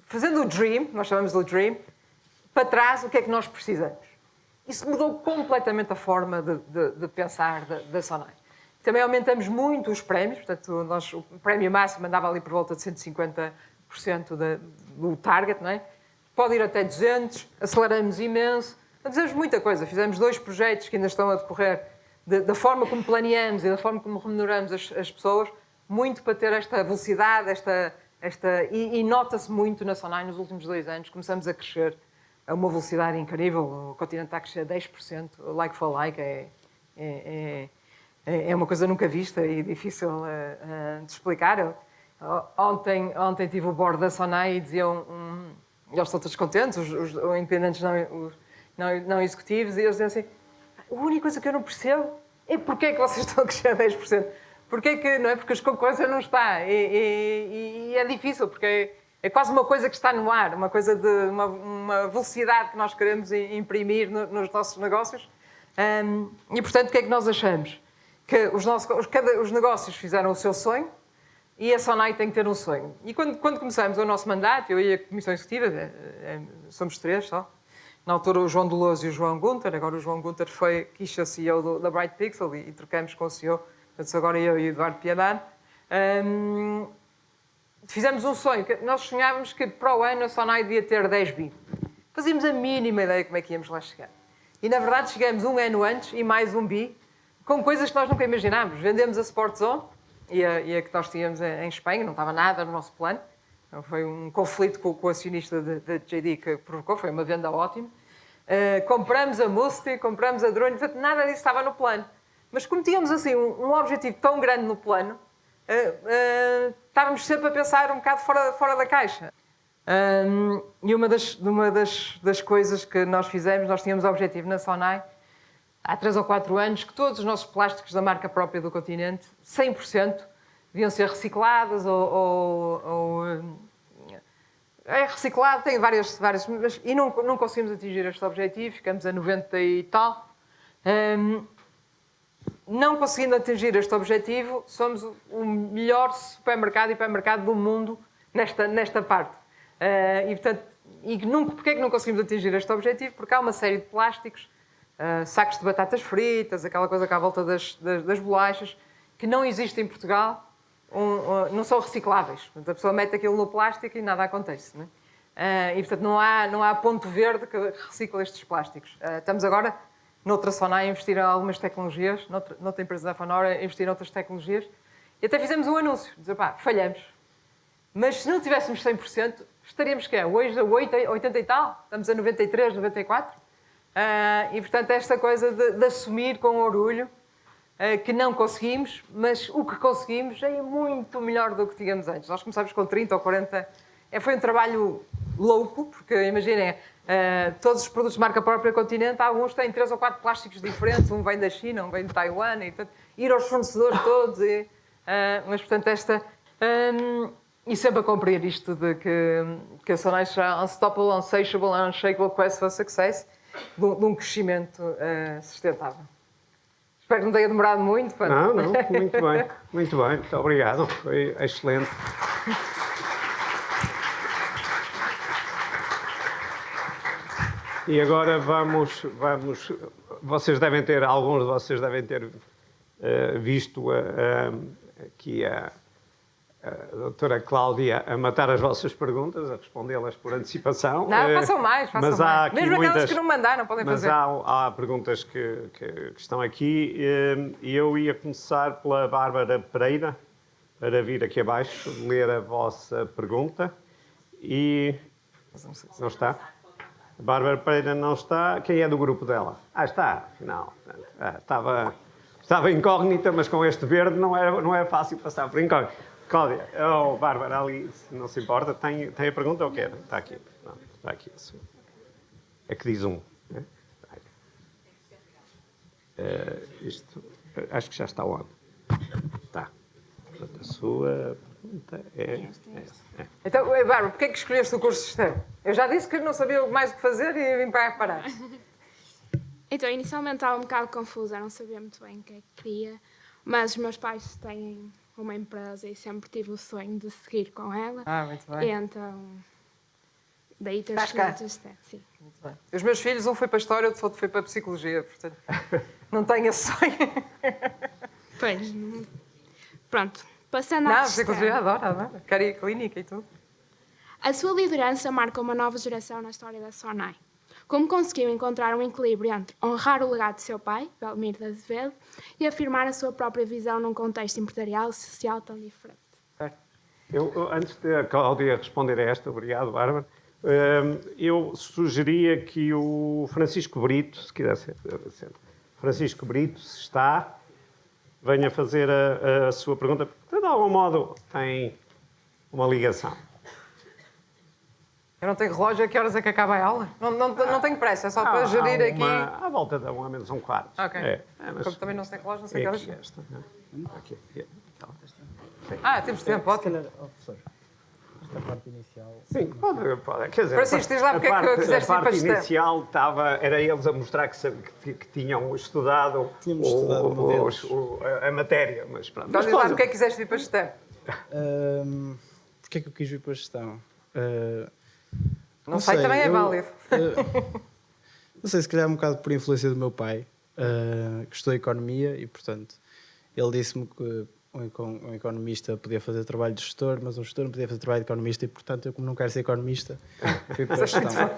fazendo o Dream, nós chamamos do Dream, para trás, o que é que nós precisamos? Isso mudou completamente a forma de pensar da Sonai. Também aumentamos muito os prémios, portanto, o prémio máximo andava ali por volta de 150% do target, não é? Pode ir até 200%, aceleramos imenso. Fizemos muita coisa, fizemos 2 projetos que ainda estão a decorrer, da forma como planeamos e da forma como remuneramos as pessoas, muito para ter esta velocidade, e nota-se muito na Sonai nos últimos 2 anos, começamos a crescer a uma velocidade incrível, o continente está a crescer 10%, like for like, é uma coisa nunca vista e difícil de explicar. Ontem tive o board da Sonai e diziam, eles estão todos contentes, os independentes não executivos, e eles diziam assim, a única coisa que eu não percebo é porque é que vocês estão a crescer 10%. Porque não é? Porque a concorrência não está. E é difícil, porque é quase uma coisa que está no ar, uma coisa de uma velocidade que nós queremos imprimir nos nossos negócios. E, portanto, o que é que nós achamos? Que os negócios fizeram o seu sonho e a Sonai tem que ter um sonho. E quando começamos o nosso mandato, eu e a Comissão Executiva, somos 3 só, na altura o João Doloso e o João Gunter, agora o João Gunter quis ser CEO da Bright Pixel e trocamos com o CEO, portanto agora eu e o Eduardo Piedade, fizemos um sonho, que nós sonhávamos que para o ano a Sonai devia ter 10 bi. Fazíamos a mínima ideia como é que íamos lá chegar. E na verdade chegamos um ano antes e mais 1 bi, com coisas que nós nunca imaginámos. Vendemos a Sport Zone, e a que nós tínhamos em Espanha, não estava nada no nosso plano. Foi um conflito com o acionista da JD que provocou, foi uma venda ótima. Compramos a Musti, compramos a Drone, portanto, nada disso estava no plano. Mas como tínhamos assim, um objetivo tão grande no plano, estávamos sempre a pensar um bocado fora da caixa. E uma das coisas que nós fizemos, nós tínhamos o objetivo na Sonai, há 3 ou 4 anos, que todos os nossos plásticos da marca própria do continente, 100%, deviam ser reciclados é reciclado, tem várias e não conseguimos atingir este objetivo, ficamos a 90 e tal. Não conseguindo atingir este objetivo, somos o melhor supermercado e hipermercado do mundo nesta parte. E, portanto, porquê é que não conseguimos atingir este objetivo? Porque há uma série de plásticos, sacos de batatas fritas, aquela coisa cá à volta das bolachas, que não existe em Portugal, não são recicláveis. Portanto, a pessoa mete aquilo no plástico e nada acontece. Não é? E, portanto, não há ponto verde que recicla estes plásticos. Estamos agora, noutra Sonai, a investir em algumas tecnologias, noutra empresa da Fanora, a investir em outras tecnologias. E até fizemos um anúncio, dizer, falhamos. Mas se não tivéssemos 100%, estaríamos hoje a 80 e tal, estamos a 93, 94. E, portanto, esta coisa de assumir com orgulho que não conseguimos, mas o que conseguimos é muito melhor do que tínhamos antes. Nós começámos com 30 ou 40. Foi um trabalho louco, porque imaginem, todos os produtos de marca própria Continente, alguns têm 3 ou 4 plásticos diferentes, um vem da China, um vem de Taiwan, e portanto, ir aos fornecedores todos, mas portanto e sempre a cumprir isto de que a Sonai será unstoppable, unsatiable, unshakable quest for success, de um crescimento sustentável. Espero que não tenha demorado muito. Não, muito bem, muito obrigado, foi excelente. E agora vamos, alguns de vocês devem ter visto aqui a doutora Cláudia a matar as vossas perguntas, a respondê-las por antecipação. Não, façam mais. Mesmo aquelas que não mandaram, podem fazer. Mas há perguntas que estão aqui e eu ia começar pela Bárbara Pereira, para vir aqui abaixo, ler a vossa pergunta. E não está? A Bárbara Pereira não está. Quem é do grupo dela? Está, afinal. Estava incógnita, mas com este verde não é fácil passar por incógnita. Cláudia, Bárbara, ali, se não se importa, tem a pergunta ou quer? Está aqui. Não, está aqui. É que diz um. Né? Isto, acho que já está onde? Está. Portanto, a sua pergunta é essa. Então, Bárbara, porquê é que escolheste o curso de Sistema? Eu já disse que não sabia mais o que fazer e vim para parar. Então, inicialmente estava um bocado confusa, não sabia muito bem o que é que queria, mas os meus pais têm uma empresa e sempre tive o sonho de seguir com ela. Muito bem. E então, daí ter escolhido o Sistema, sim. Muito bem. Os meus filhos, um foi para a História, outro foi para a Psicologia, portanto, não tenho esse sonho. Pois, pronto, passando à Não, Psicologia adoro. Quero ir à clínica e tudo. A sua liderança marca uma nova geração na história da Sonai. Como conseguiu encontrar um equilíbrio entre honrar o legado de seu pai, Belmiro de Azevedo, e afirmar a sua própria visão num contexto empresarial e social tão diferente? Antes de a Cláudia responder a esta, obrigado, Bárbara, eu sugeria que o Francisco Brito, se quiser ser, Francisco Brito, se está, venha fazer a sua pergunta, porque de algum modo tem uma ligação. Eu não tenho relógio, a que horas é que acaba a aula? Não tenho pressa, é só para gerir aqui. À volta de 1 menos um quarto. Ok. Mas como também não se tem relógio, não sei que horas. Esta, aqui. Temos tempo, ótimo. Professor, esta parte inicial... Sim, pode. Quer dizer, Francisco, diz lá porque é que quiseste ir para a parte Sistema. inicial era eles a mostrar que tinham estudado, a matéria. Mas pronto. Então diz lá porque é que quiseste ir para Sistema. Porquê é que eu quis vir para a gestão? Não sei, também é válido. Não sei, se calhar um bocado por influência do meu pai, que estudou Economia e, portanto, ele disse-me que um economista podia fazer trabalho de gestor, mas um gestor não podia fazer trabalho de economista e, portanto, eu como não quero ser economista, fui para a gestão.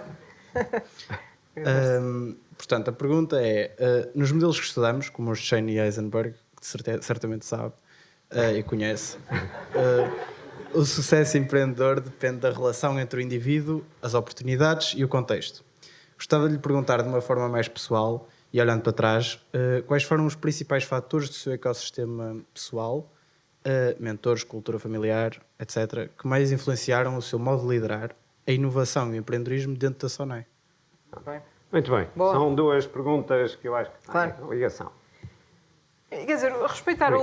Portanto, a pergunta é, nos modelos que estudamos, como os Cheney e Heisenberg, que certamente sabe e conhece, o sucesso empreendedor depende da relação entre o indivíduo, as oportunidades e o contexto. Gostava de lhe perguntar de uma forma mais pessoal e olhando para trás, quais foram os principais fatores do seu ecossistema pessoal, mentores, cultura familiar, etc., que mais influenciaram o seu modo de liderar, a inovação e o empreendedorismo dentro da Sonai? Muito bem. Boa. São duas perguntas que eu acho que têm ligação. Quer dizer, respeitar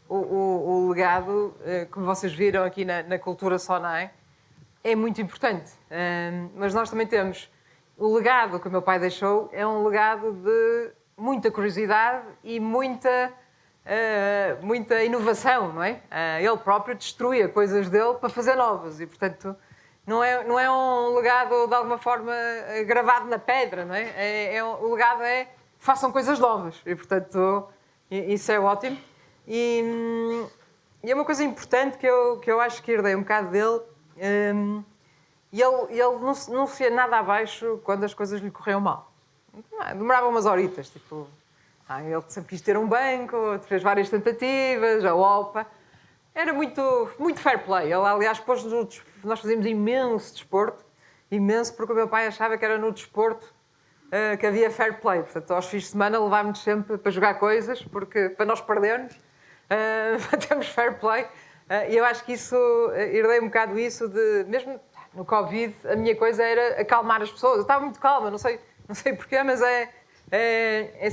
o legado, como vocês viram aqui na cultura Sonai, é muito importante. Mas nós também temos o legado que o meu pai deixou, é um legado de muita curiosidade e muita inovação, não é? Ele próprio destruía coisas dele para fazer novas e, portanto, não é um legado de alguma forma gravado na pedra, não é? O legado é façam coisas novas e, portanto, isso é ótimo. E é uma coisa importante que eu acho que herdei um bocado dele. E ele não se ia nada abaixo quando as coisas lhe corriam mal. Demorava umas horitas, tipo... ele sempre quis ter um banco, fez várias tentativas, a OPA. Era muito fair play. Ele, aliás, nós fazíamos imenso desporto, imenso, porque o meu pai achava que era no desporto que havia fair play. Portanto, aos fins de semana levávamos sempre para jogar coisas, porque para nós perdermos, para termos fair play. E eu acho que isso, herdei um bocado isso de... no Covid, a minha coisa era acalmar as pessoas. Eu estava muito calma, não sei porquê, mas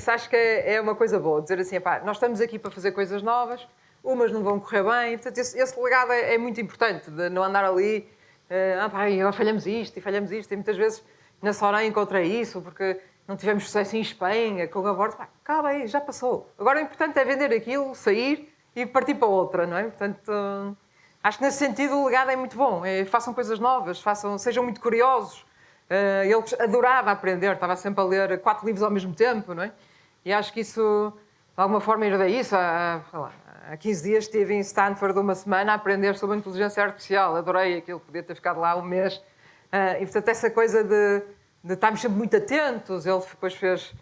acho que é uma coisa boa. Dizer assim, pá, nós estamos aqui para fazer coisas novas, umas não vão correr bem. Portanto, esse legado é muito importante, de não andar ali, pá, agora falhamos isto. E muitas vezes na Sonai encontrei isso, porque não tivemos sucesso em Espanha, com o aborto. Pá, calma aí, já passou. Agora o importante é vender aquilo, sair e partir para outra, não é? Portanto, acho que nesse sentido o legado é muito bom. Façam coisas novas, sejam muito curiosos. Ele adorava aprender, estava sempre a ler 4 livros ao mesmo tempo, não é? E acho que isso, de alguma forma, herdei isso. Há 15 dias estive em Stanford uma semana a aprender sobre a inteligência artificial. Adorei aquilo, podia ter ficado lá um mês. E, portanto, essa coisa de estarmos sempre muito atentos, ele depois fez...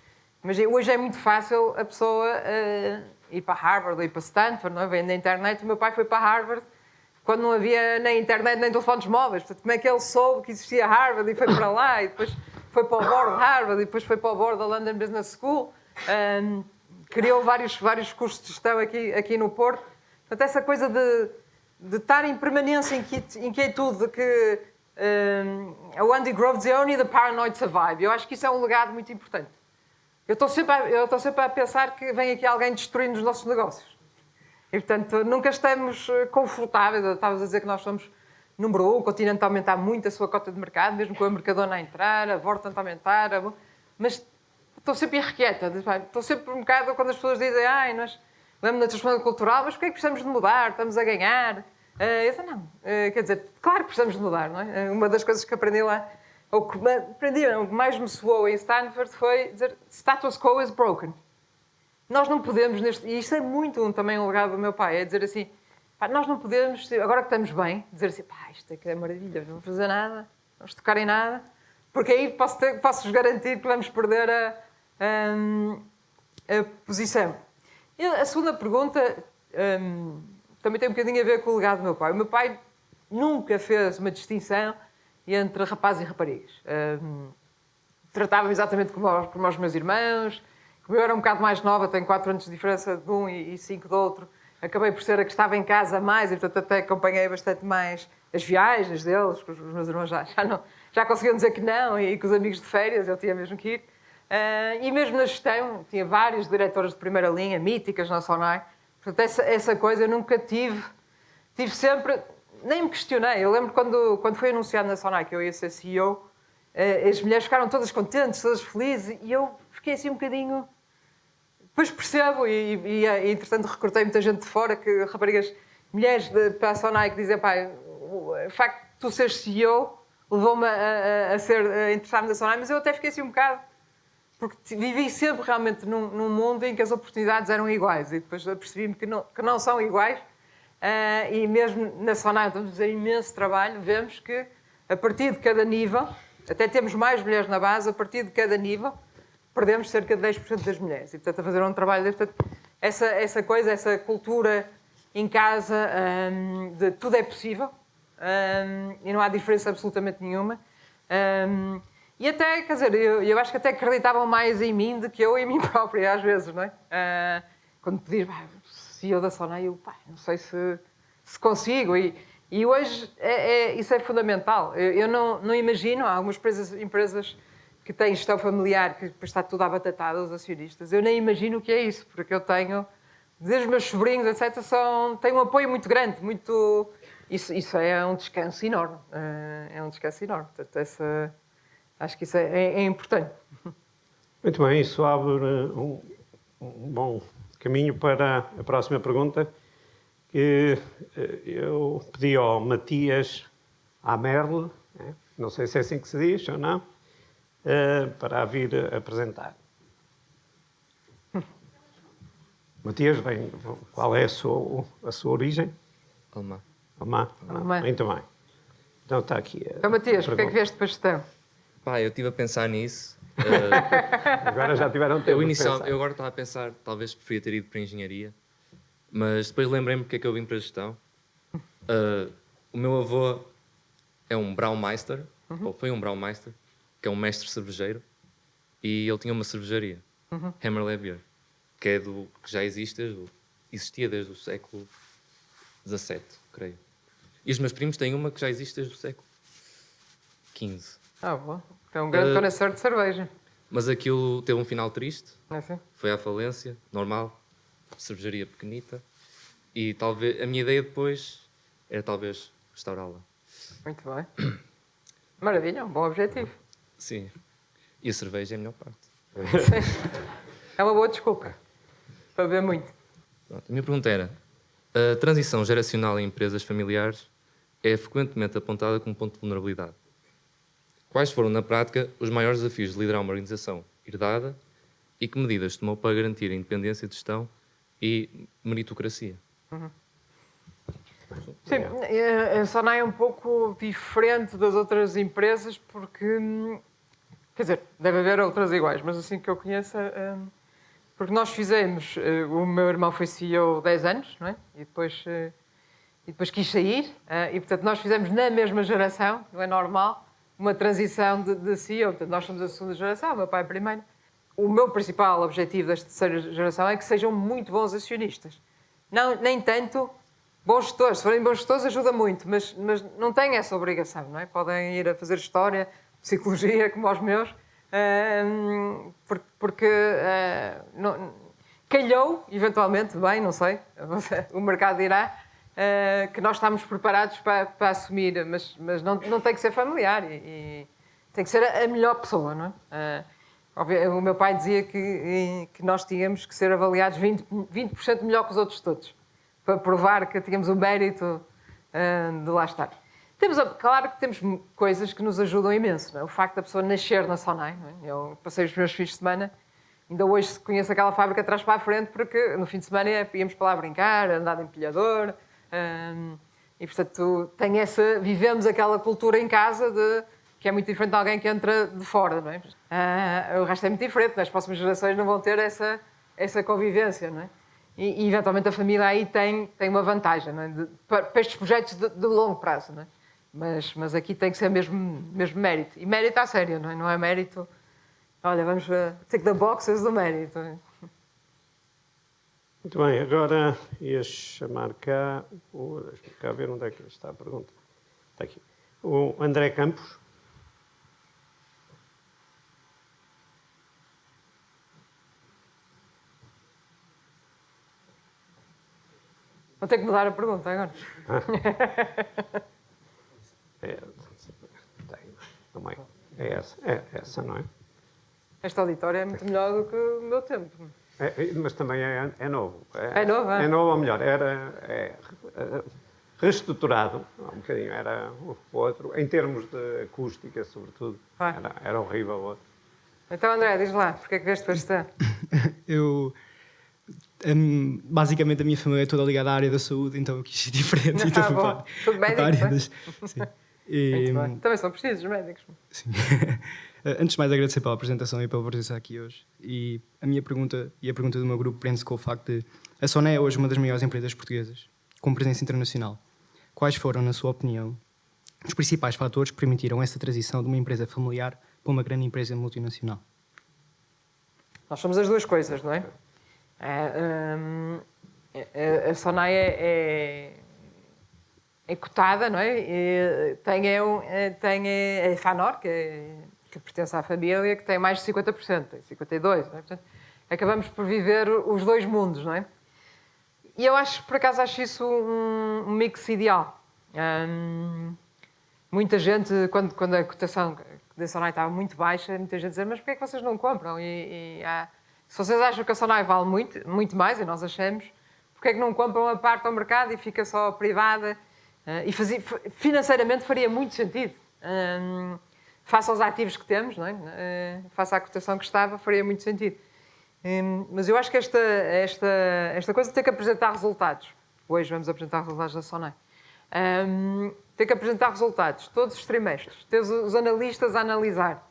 Mas hoje é muito fácil a pessoa ir para Harvard ou ir para Stanford, não é? Vem na internet. O meu pai foi para Harvard quando não havia nem internet nem telefones móveis. Portanto, como é que ele soube que existia Harvard e foi para lá e depois foi para o board de Harvard e depois foi para o board da London Business School? Criou vários cursos de gestão aqui no Porto. Portanto, essa coisa de estar em permanência inquietude de que o Andy Grove dizia only the paranoid survive. Eu acho que isso é um legado muito importante. Eu estou sempre a pensar que vem aqui alguém destruindo os nossos negócios. E, portanto, nunca estamos confortáveis. Estavas a dizer que nós somos número 1, o continente a aumentar muito a sua cota de mercado, mesmo com a Mercadona a entrar, a Vorten a aumentar. Mas estou sempre irrequieta. Estou sempre um bocado quando as pessoas dizem nós vamos na transformação cultural, mas porquê é que precisamos de mudar? Estamos a ganhar. Eu disse, não. Quer dizer, claro que precisamos de mudar, não é? Uma das coisas que aprendi lá, o que mais me soou em Stanford foi dizer status quo is broken. Nós não podemos, e isto é muito também um legado do meu pai, é dizer assim, pá, nós não podemos, agora que estamos bem, dizer assim, pá, isto é que é maravilha, não vamos fazer nada, não vamos tocar em nada, porque aí posso-vos garantir que vamos perder a posição. E a segunda pergunta também tem um bocadinho a ver com o legado do meu pai. O meu pai nunca fez uma distinção entre rapazes e raparigas. Tratava-me exatamente como os meus irmãos. Como eu era um bocado mais nova, tenho 4 anos de diferença de um e 5 do outro, acabei por ser a que estava em casa mais e, portanto, até acompanhei bastante mais as viagens deles, que os meus irmãos já conseguiam dizer que não, e com os amigos de férias eu tinha mesmo que ir. E mesmo na gestão, tinha vários diretores de primeira linha, míticas na Sonai. Portanto, essa coisa eu nunca tive sempre, nem me questionei. Eu lembro quando foi anunciado na Sonai que eu ia ser CEO, as mulheres ficaram todas contentes, todas felizes, e eu fiquei assim um bocadinho... Depois percebo, e entretanto recrutei muita gente de fora, que raparigas, mulheres para a Sonai que dizem, pá, o facto de tu seres CEO levou-me a interessar-me na Sonai, mas eu até fiquei assim um bocado, porque vivi sempre realmente num mundo em que as oportunidades eram iguais, e depois percebi-me que não são iguais, e mesmo na Sonai estamos a fazer imenso trabalho, vemos que a partir de cada nível, até temos mais mulheres na base, a partir de cada nível, perdemos cerca de 10% das mulheres. E, portanto, a fazer um trabalho deste... Essa coisa, essa cultura em casa de tudo é possível e não há diferença absolutamente nenhuma. E até, quer dizer, eu acho que até acreditavam mais em mim do que eu em mim própria, às vezes, não é? Quando pediam, CEO da Sonai, eu, não sei se consigo. E hoje isso é fundamental. Eu não imagino, há algumas empresas que têm gestão familiar, que depois está tudo abatatado aos acionistas. Eu nem imagino o que é isso, porque eu tenho, desde os meus sobrinhos, etc., tenho um apoio muito grande, muito... Isso é um descanso enorme. É um descanso enorme. Portanto, acho que isso é importante. Muito bem, isso abre um bom caminho para a próxima pergunta, que eu pedi ao Matias Amerle, não sei se é assim que se diz ou não, para a vir apresentar. Matias, qual é a sua origem? Alemã. Alemã. Muito bem. Então está aqui. Então, Matias, porquê é que vieste para a gestão? Pá, eu estive a pensar nisso. Agora já tiveram tempo de pensar. Eu agora estava a pensar, talvez preferia ter ido para a engenharia, mas depois lembrei-me porque é que eu vim para a gestão. O meu avô é um Braumeister, ou foi um Braumeister, que é um mestre cervejeiro, e ele tinha uma cervejaria, Hammerle Beer, que é que já existia desde o século XVII, creio. E os meus primos têm uma que já existe desde o século 15. Bom. É um grande conhecedor de cerveja. Mas aquilo teve um final triste. É assim? Foi à falência, normal. Cervejaria pequenita. E talvez a minha ideia depois era talvez restaurá-la. Muito bem. Maravilha, um bom objetivo. Sim. E a cerveja é a melhor parte. É uma boa desculpa para beber muito. Pronto, a minha pergunta era: a transição geracional em empresas familiares é frequentemente apontada como ponto de vulnerabilidade. Quais foram, na prática, os maiores desafios de liderar uma organização herdada e que medidas tomou para garantir a independência de gestão e meritocracia? Sim, a Sonai é um pouco diferente das outras empresas porque, quer dizer, deve haver outras iguais, mas assim que eu conheço, porque nós fizemos, o meu irmão foi CEO 10 anos, não é? E depois quis sair, e portanto nós fizemos na mesma geração, não é normal, uma transição de CEO, portanto nós somos a segunda geração, o meu pai a primeira. O meu principal objetivo desta terceira geração é que sejam muito bons acionistas. Não, nem tanto bons gestores. Se forem bons gestores ajuda muito, mas não têm essa obrigação, não é? Podem ir a fazer história, psicologia, como os meus, porque calhou, eventualmente, bem, não sei, o mercado dirá, que nós estamos preparados para assumir, mas não tem que ser familiar e tem que ser a melhor pessoa, não é? O meu pai dizia que nós tínhamos que ser avaliados 20% melhor que os outros todos, para provar que tínhamos o mérito de lá estar. Claro que temos coisas que nos ajudam imenso, não é? O facto da pessoa nascer na Sonai, não é? Eu passei os meus fins de semana, ainda hoje conheço aquela fábrica atrás para a frente, porque no fim de semana íamos para lá brincar, andar de empilhador, e portanto vivemos aquela cultura em casa que é muito diferente de alguém que entra de fora, não é? O resto é muito diferente, as próximas gerações não vão ter essa convivência, não é? E eventualmente a família aí tem uma vantagem, não é? Para estes projetos de longo prazo, não é? Mas aqui tem que ser mesmo mérito. E mérito à sério, não é? Não é mérito, olha, vamos tick the boxes do mérito. Muito bem, agora ia chamar cá, deixa-me cá ver onde é que está a pergunta. Está aqui. O André Campos. Vou ter que mudar a pergunta agora. É essa, não é? Este auditório é muito melhor do que o meu tempo. Mas também é novo. É novo, é? É novo, ou melhor, era reestruturado, um bocadinho, era o outro, em termos de acústica, sobretudo, era horrível o outro. Então, André, diz lá, porque é que veste este? Basicamente a minha família é toda ligada à área da saúde, então eu quis ser diferente. Tudo médico, também são precisos médicos. Sim. Antes de mais agradecer pela apresentação e pela presença aqui hoje. E a minha pergunta e a pergunta do meu grupo prende-se com o facto de a Sonai é hoje uma das maiores empresas portuguesas, com presença internacional. Quais foram, na sua opinião, os principais fatores que permitiram essa transição de uma empresa familiar para uma grande empresa multinacional? Nós somos as duas coisas, não é? A Sonai é cotada, não é? Tem a Fanor, que pertence à família, que tem mais de 50%, tem 52%. Não é? Portanto, acabamos por viver os dois mundos, não é? E eu por acaso acho isso um mix ideal. Muita gente, quando a cotação da Sonai estava muito baixa, muita gente dizia, mas porquê é que vocês não compram? Se vocês acham que a Sonai vale muito mais, e nós achamos, porquê é que não compram a parte ao mercado e fica só privada? E financeiramente faria muito sentido. Face aos ativos que temos, não é? Face à cotação que estava, faria muito sentido. Mas eu acho que esta coisa tem que apresentar resultados. Hoje vamos apresentar resultados da Sonai. Tem que apresentar resultados todos os trimestres. Ter os analistas a analisar.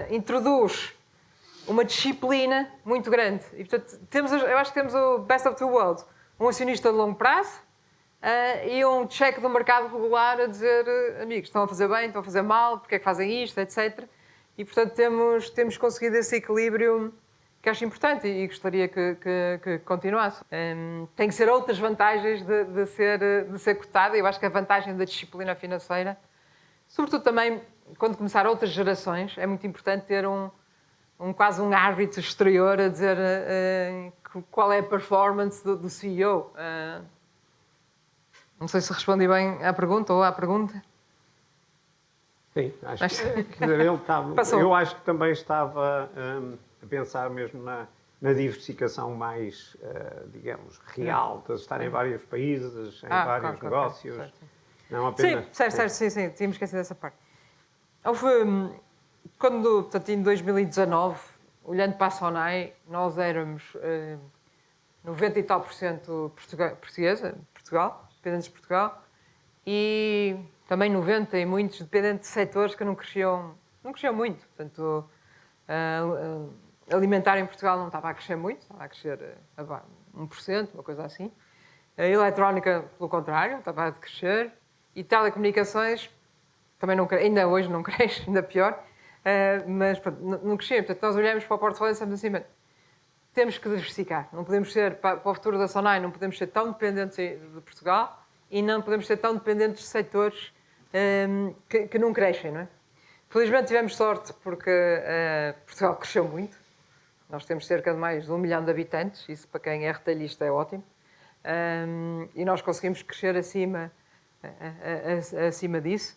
Introduz uma disciplina muito grande. E, portanto, eu acho que temos o best of two worlds. Um acionista de longo prazo e um cheque do mercado regular a dizer, amigos, estão a fazer bem, estão a fazer mal, porque é que fazem isto, etc. E, portanto, temos conseguido esse equilíbrio que acho importante e gostaria que continuasse. Tem que ser outras vantagens de ser cotado. Eu acho que a vantagem da disciplina financeira, sobretudo também quando começar outras gerações, é muito importante ter quase um árbitro exterior a dizer qual é a performance do CEO. Não sei se respondi bem à pergunta ou à pergunta. Sim, acho que quer dizer, ele estava, Passou. eu acho que também estava a pensar mesmo na diversificação mais, digamos, real, de estar em vários países, em vários ok, negócios, certo. não apenas... Sim, certo, sim, tínhamos esquecido dessa parte. Houve, portanto, em 2019, olhando para a Sonai, nós éramos 90 e tal por cento portuguesa, Portugal, dependentes de Portugal, e também 90 e muitos dependentes de setores que não cresciam muito. Portanto, alimentar em Portugal não estava a crescer muito, estava a crescer 1%, uma coisa assim. A eletrónica, pelo contrário, estava a crescer. E telecomunicações, também não, ainda hoje não cresce, ainda pior, mas não crescia. Portanto, nós olhamos para o portfólio e estamos assim, temos que diversificar. Não podemos ser, para o futuro da Sonai, não podemos ser tão dependentes de Portugal e não podemos ser tão dependentes de setores que não crescem, não é? Felizmente tivemos sorte porque Portugal cresceu muito. Nós temos cerca de mais de 1 milhão de habitantes, isso para quem é retalhista é ótimo. E nós conseguimos crescer acima disso.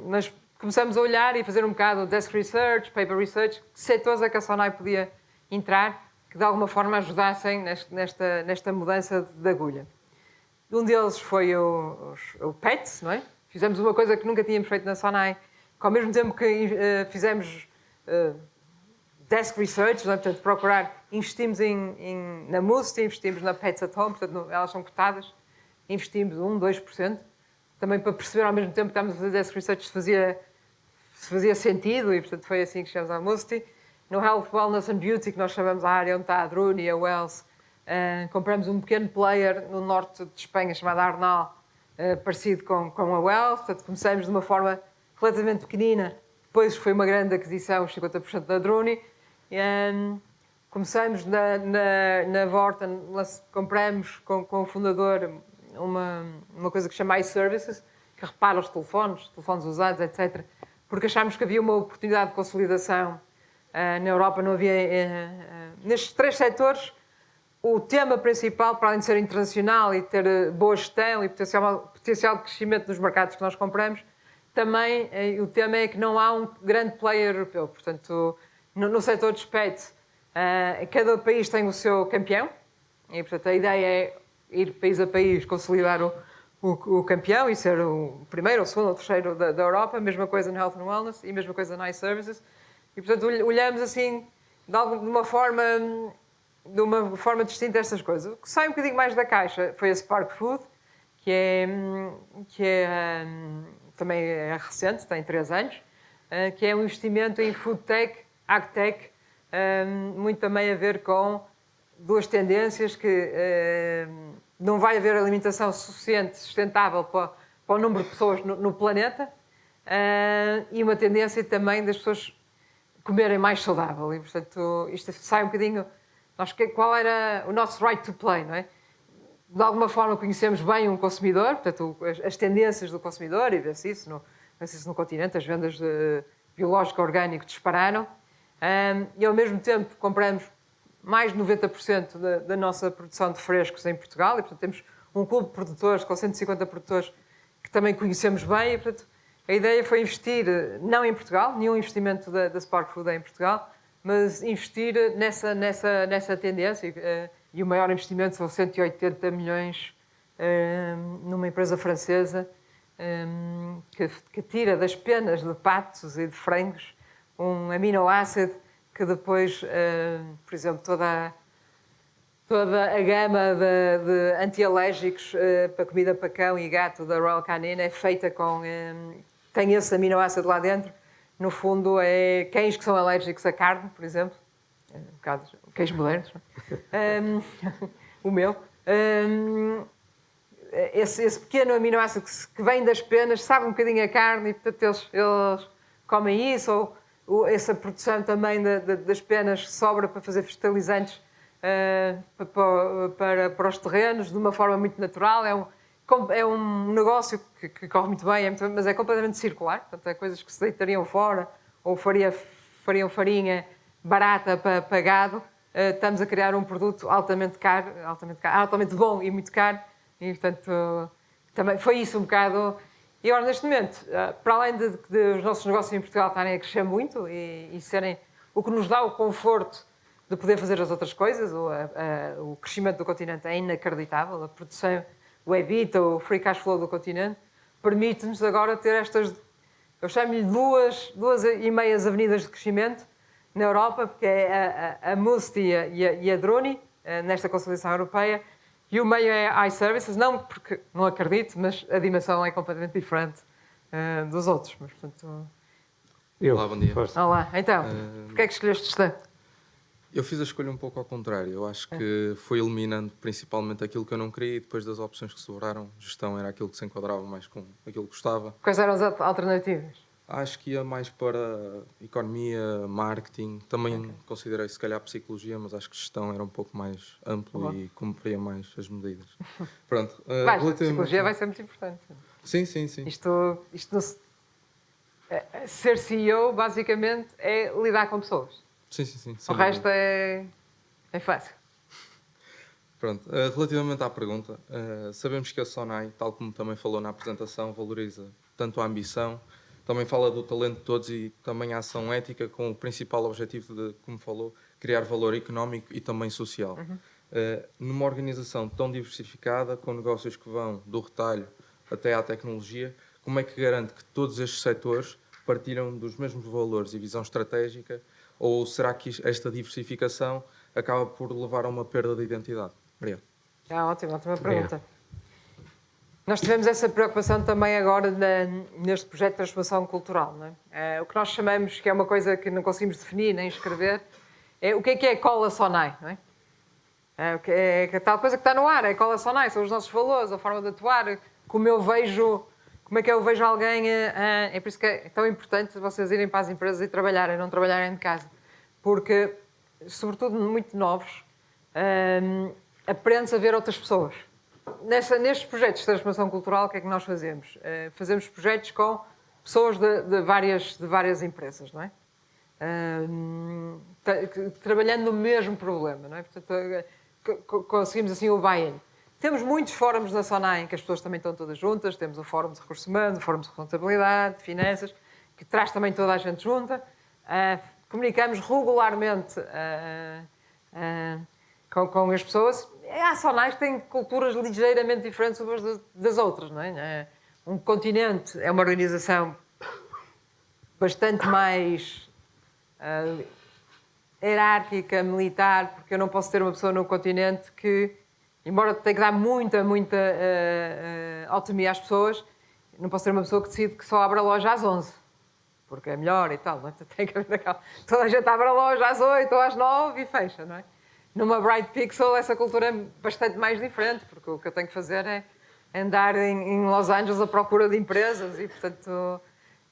Mas começamos a olhar e fazer um bocado de desk research, paper research, que setores é que a Sonai podia entrar que de alguma forma ajudassem nesta mudança de agulha. Um deles foi o PET, não é? Fizemos uma coisa que nunca tínhamos feito na Sonai, que ao mesmo tempo que fizemos desk research, não é? Portanto, investimos na Musti, investimos na Pets at Home, portanto, elas são cotadas, investimos 2%, também para perceber ao mesmo tempo que estávamos a fazer desk research se fazia sentido, e portanto foi assim que chegamos à Musti. No Health, Wellness and Beauty, que nós chamamos a área onde está a Druni e a Wells, compramos um pequeno player no norte de Espanha chamado Arnal, parecido com a Wells, portanto começamos de uma forma relativamente pequenina, depois foi uma grande aquisição, 50% da Druni. Começamos na Vorten, compramos com o fundador uma coisa que se chama iServices, que repara os telefones usados, etc. Porque achámos que havia uma oportunidade de consolidação na Europa, não havia... nestes 3 setores, o tema principal, para além de ser internacional e ter boa gestão e potencial de crescimento nos mercados que nós compramos, também o tema é que não há um grande player europeu. Portanto, no setor de PET, cada país tem o seu campeão e, portanto, a ideia é ir país a país, consolidar o campeão e ser o primeiro, o segundo ou o terceiro da Europa. Mesma coisa no Health and Wellness e mesma coisa na iServices. E, portanto, olhamos assim, de uma forma distinta estas coisas. O que sai um bocadinho mais da caixa foi a Spark Food, também é recente, tem 3 anos, que é um investimento em Food Tech, AgTech, muito também a ver com 2 tendências que não vai haver alimentação sustentável para o número de pessoas no planeta e uma tendência também das pessoas comerem mais saudável. E, portanto, isto sai um bocadinho... Qual era o nosso right to play, não é? De alguma forma conhecemos bem um consumidor, portanto, as tendências do consumidor, e vê-se isso no continente, as vendas de biológico orgânico dispararam, e ao mesmo tempo compramos mais de 90% da nossa produção de frescos em Portugal, e portanto temos um clube de produtores com 150 produtores que também conhecemos bem, e portanto a ideia foi investir, não em Portugal, nenhum investimento da Spark Food é em Portugal, mas investir nessa tendência, e o maior investimento são 180 milhões numa empresa francesa que tira das penas de patos e de frangos um aminoácido que depois, por exemplo, toda a gama de antialérgicos para comida para cão e gato da Royal Canin é feita com... tem esse aminoácido lá dentro. No fundo, é cães que são alérgicos à carne, por exemplo. Um bocado cães modernos. O meu. Esse pequeno aminoácido que vem das penas sabe um bocadinho a carne e, portanto, eles comem isso. Ou essa produção também das penas sobra para fazer fertilizantes para os terrenos, de uma forma muito natural. é um negócio que corre muito bem, mas é completamente circular, portanto, é coisas que se deitariam fora ou fariam farinha barata para gado. Estamos a criar um produto altamente caro, altamente bom e muito caro, e portanto também foi isso um bocado. E agora, neste momento, para além de os nossos negócios em Portugal estarem a crescer muito e serem o que nos dá o conforto de poder fazer as outras coisas, o crescimento do continente é inacreditável, a produção, o EBITDA, o free cash flow do continente, permite-nos agora ter estas, eu chamo-lhe duas e meias avenidas de crescimento na Europa, porque é a Musti e a Droni, nesta consolidação europeia, e o meio é iServices, não porque não acredito, mas a dimensão é completamente diferente dos outros. Mas, portanto... Olá, bom dia. Força. Olá, então, porquê é que escolheste isto? Eu fiz a escolha um pouco ao contrário. Eu acho que foi eliminando principalmente aquilo que eu não queria e depois das opções que sobraram, gestão era aquilo que se enquadrava mais com aquilo que gostava. Quais eram as alternativas? Acho que ia mais para economia, marketing. Também considerei se calhar psicologia, mas acho que gestão era um pouco mais amplo e cumpria mais as medidas. Pronto. A psicologia vai ser muito importante. Sim, sim, sim. Isto ser CEO, basicamente, é lidar com pessoas. Sim, sim, sim. O sem resto dúvida. é fácil. Pronto, relativamente à pergunta, sabemos que a SONAI, tal como também falou na apresentação, valoriza tanto a ambição, também fala do talento de todos e também a ação ética com o principal objetivo de, como falou, criar valor económico e também social. Numa organização tão diversificada, com negócios que vão do retalho até à tecnologia, como é que garante que todos estes setores partilham dos mesmos valores e visão estratégica, ou será que esta diversificação acaba por levar a uma perda de identidade? Obrigado. Ótima pergunta. Nós tivemos essa preocupação também agora neste projeto de transformação cultural. Não é? O que nós chamamos, que é uma coisa que não conseguimos definir nem escrever, é o que é Cola SONAI. Não é? É tal coisa que está no ar, é Cola SONAI, são os nossos valores, a forma de atuar, como é que eu vejo alguém. É por isso que é tão importante vocês irem para as empresas e trabalharem, não trabalharem de casa. Porque, sobretudo muito novos, aprende-se a ver outras pessoas. Nestes projetos de transformação cultural, o que é que nós fazemos? Fazemos projetos com pessoas de várias empresas, não é? Trabalhando no mesmo problema, não é? Portanto, conseguimos assim o buy-in. Temos muitos fóruns na SONAI em que as pessoas também estão todas juntas. Temos o Fórum de Recursos Humanos, o Fórum de Contabilidade, de Finanças, que traz também toda a gente junta. Comunicamos regularmente com as pessoas. Há SONAIs que têm culturas ligeiramente diferentes umas das outras, não é? Um continente é uma organização bastante mais hierárquica, militar, porque eu não posso ter uma pessoa no continente que, embora tenha que dar muita autonomia às pessoas, não posso ter uma pessoa que decide que só abre a loja às 11, porque é melhor e tal, não é? Tem que haver toda a gente abre a loja às 8 ou às 9 e fecha, não é? Numa Bright Pixel essa cultura é bastante mais diferente, porque o que eu tenho que fazer é andar em Los Angeles à procura de empresas e, portanto...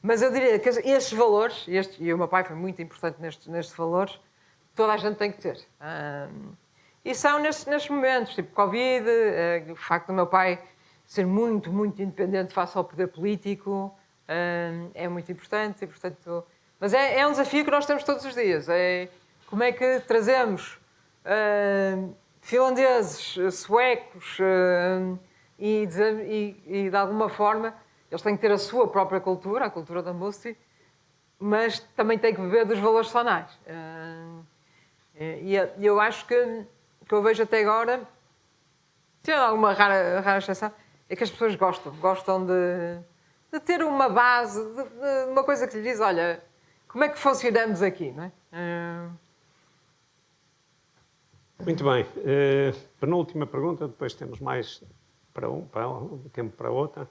Mas eu diria que estes valores, e o meu pai foi muito importante nestes valores, toda a gente tem que ter. E são nestes momentos, tipo Covid, o facto do meu pai ser muito independente face ao poder político, é muito importante. E, portanto, mas é um desafio que nós temos todos os dias. É como é que trazemos finlandeses, suecos e de alguma forma eles têm que ter a sua própria cultura, a cultura da Musti, mas também têm que beber dos valores SONAIs. E eu acho que eu vejo até agora, tendo alguma rara exceção, é que as pessoas gostam de ter uma base, de uma coisa que lhe diz, olha, como é que funcionamos aqui, não é? Muito bem. Penúltima pergunta, depois temos mais tempo para outra.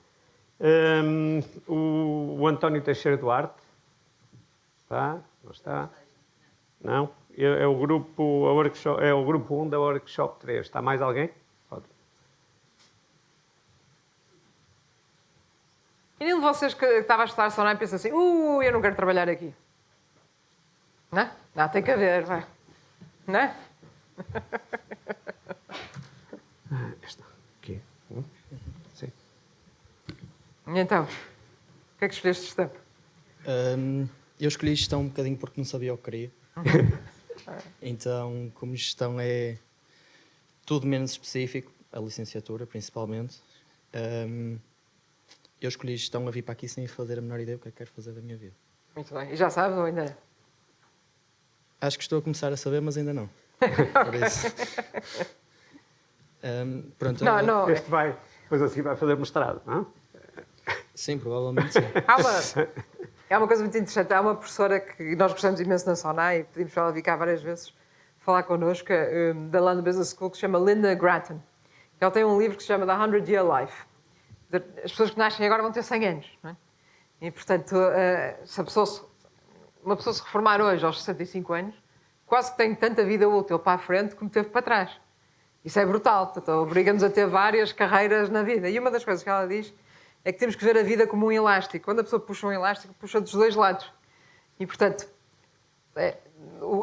O António Teixeira Duarte. Está? Não está? Não? É o grupo 1 da Workshop 3. Está mais alguém? Pode. E nenhum de vocês que estava a estudar SONAI pensa assim, eu não quero trabalhar aqui. Não? Não, tem que haver, vai. Não é? Esta. Aqui. Sim. E então, o que é que escolheste gestão? Eu escolhi gestão um bocadinho porque não sabia o que queria. Então, como gestão é tudo menos específico, a licenciatura principalmente, eu escolhi gestão a vir para aqui sem fazer a menor ideia do que é que quero fazer da minha vida. Muito bem. E já sabes ou ainda? Acho que estou a começar a saber, mas ainda não. Por isso. Pronto. Não. Este vai, depois assim vai fazer mestrado, não? Sim, provavelmente sim. É uma coisa muito interessante. Há uma professora que nós gostamos imenso na SONAI e pedimos para ela vir cá várias vezes falar connosco, da London Business School, que se chama Linda Grattan. Ela tem um livro que se chama The 100-Year Life. As pessoas que nascem agora vão ter 100 anos, não é? E, portanto, se uma pessoa se reformar hoje aos 65 anos, quase que tem tanta vida útil para a frente como teve para trás. Isso é brutal. Portanto, obriga-nos a ter várias carreiras na vida. E uma das coisas que ela diz é que temos que ver a vida como um elástico. Quando a pessoa puxa um elástico, puxa dos dois lados. E, portanto,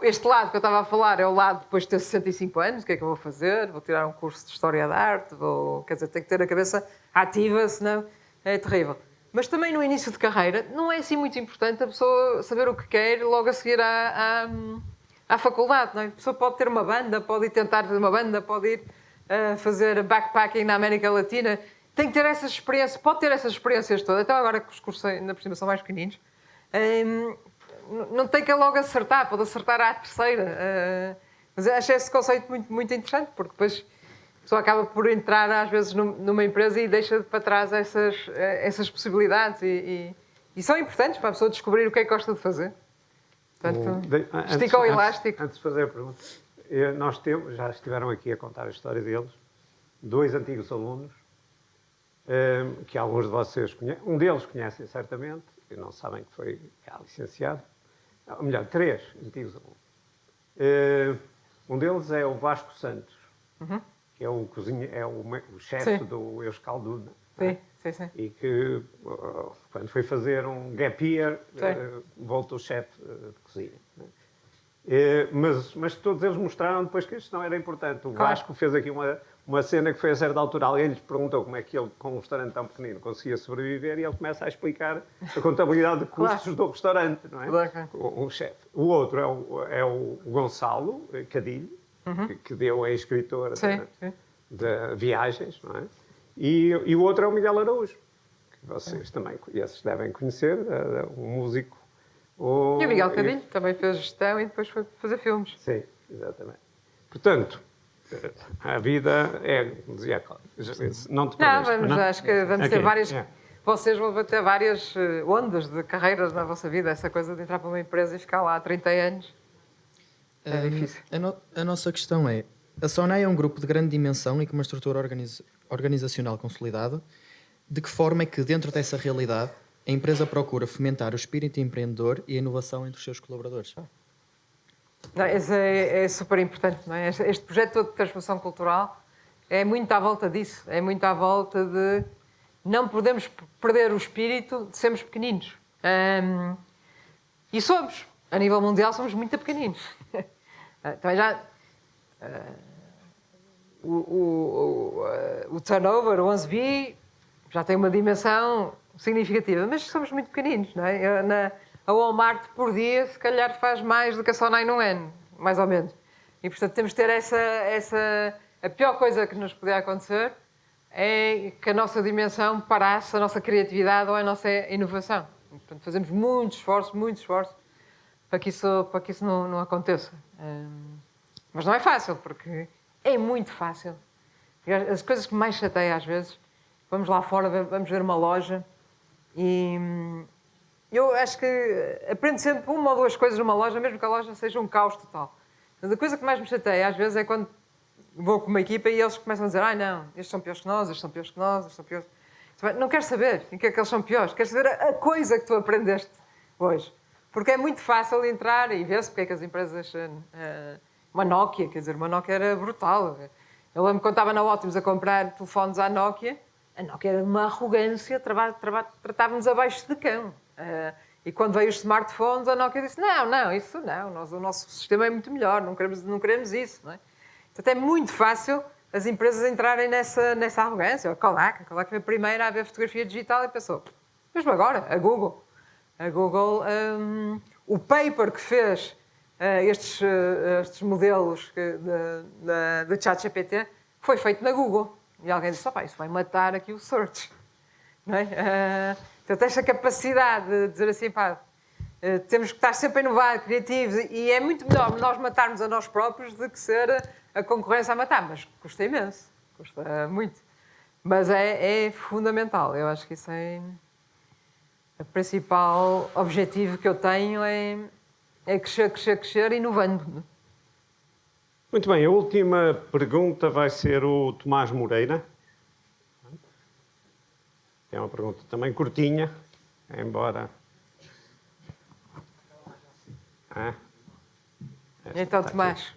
este lado que eu estava a falar é o lado depois de ter 65 anos. O que é que eu vou fazer? Vou tirar um curso de História da Arte? Quer dizer, tenho que ter a cabeça ativa, senão é terrível. Mas também no início de carreira não é assim muito importante a pessoa saber o que quer logo a seguir à faculdade. Não é? A pessoa pode ter uma banda, pode ir tentar fazer uma banda, pode ir fazer backpacking na América Latina. Tem que ter essas experiências, pode ter essas experiências todas. Então agora que os cursos ainda por cima são mais pequeninos, não tem que logo acertar, pode acertar à terceira. Mas eu achei esse conceito muito, muito interessante, porque depois a pessoa acaba por entrar às vezes numa empresa e deixa para trás essas possibilidades e são importantes para a pessoa descobrir o que é que gosta de fazer. Portanto, estica o elástico. Antes de fazer a pergunta, nós já estiveram aqui a contar a história deles, 2 antigos alunos, que alguns de vocês conhecem, um deles conhecem certamente, e não sabem que foi licenciado, ou melhor, 3 antigos alunos. Um deles é o Vasco Santos, que é o chefe do Euskalduna. Sim. E que, quando foi fazer um gap year, voltou chefe de cozinha. Mas todos eles mostraram depois que isto não era importante. O Vasco fez aqui uma cena que foi a certa altura. Alguém lhes perguntou como é que ele, com um restaurante tão pequenino, conseguia sobreviver e ele começa a explicar a contabilidade de custos do restaurante, não é? Um chefe. O outro é o Gonçalo Cadilho, que deu a escritora de viagens, não é? E o outro é o Miguel Araújo, que vocês também devem conhecer, um músico. E o Miguel Cadilho também fez gestão e depois foi fazer filmes. Sim, exatamente. Portanto, a vida dizia Cláudio, não te perdes. Acho que vamos ter várias... Vocês vão ter várias ondas de carreiras na vossa vida. Essa coisa de entrar para uma empresa e ficar lá há 30 anos é difícil. A nossa questão é, a SONAI é um grupo de grande dimensão e com uma estrutura organizacional consolidada. De que forma é que, dentro dessa realidade, a empresa procura fomentar o espírito empreendedor e a inovação entre os seus colaboradores? Não, esse é super importante, não é? Este projeto todo de transformação cultural é muito à volta disso. É muito à volta de não podemos perder o espírito de sermos pequeninos. E somos. A nível mundial somos muito pequeninos. Também já... O turnover, o 11B, já tem uma dimensão significativa, mas somos muito pequeninos, não é? A Walmart por dia, se calhar, faz mais do que a SONAI num ano, mais ou menos. E, portanto, temos de ter a pior coisa que nos podia acontecer é que a nossa dimensão parasse, a nossa criatividade ou a nossa inovação. E, portanto, fazemos muito esforço para que isso não aconteça. Mas não é fácil, porque é muito fácil. As coisas que mais chateiam às vezes, vamos lá fora, vamos ver uma loja e eu acho que aprendo sempre uma ou duas coisas numa loja, mesmo que a loja seja um caos total. Mas a coisa que mais me chateia às vezes é quando vou com uma equipa e eles começam a dizer não, estes são piores que nós, estes são piores que nós, estes são piores. Não quero saber em que é que eles são piores, quero saber a coisa que tu aprendeste hoje. Porque é muito fácil entrar e ver-se porque é que as empresas... Uma Nokia, quer dizer, uma Nokia era brutal. Eu lembro quando estava na Optimus a comprar telefones à Nokia, a Nokia era uma arrogância, tratava-nos abaixo de cão. E quando veio os smartphones, a Nokia disse, isso não, o nosso sistema é muito melhor, não queremos isso. Não é? Portanto, é muito fácil as empresas entrarem nessa arrogância. A Kodak foi a primeira a ver fotografia digital e pensou, mesmo agora, a Google, o paper que fez estes modelos de ChatGPT foi feito na Google. E alguém disse, isso vai matar aqui o search. Não é? Então, esta capacidade de dizer assim, temos que estar sempre a inovar, criativos, e é muito melhor nós matarmos a nós próprios do que ser a concorrência a matar. Mas custa imenso, custa muito. Mas é fundamental. Eu acho que isso é o principal objetivo que eu tenho, é crescer, inovando. Muito bem, a última pergunta vai ser o Tomás Moreira. É uma pergunta também curtinha, embora... Então, Tomás,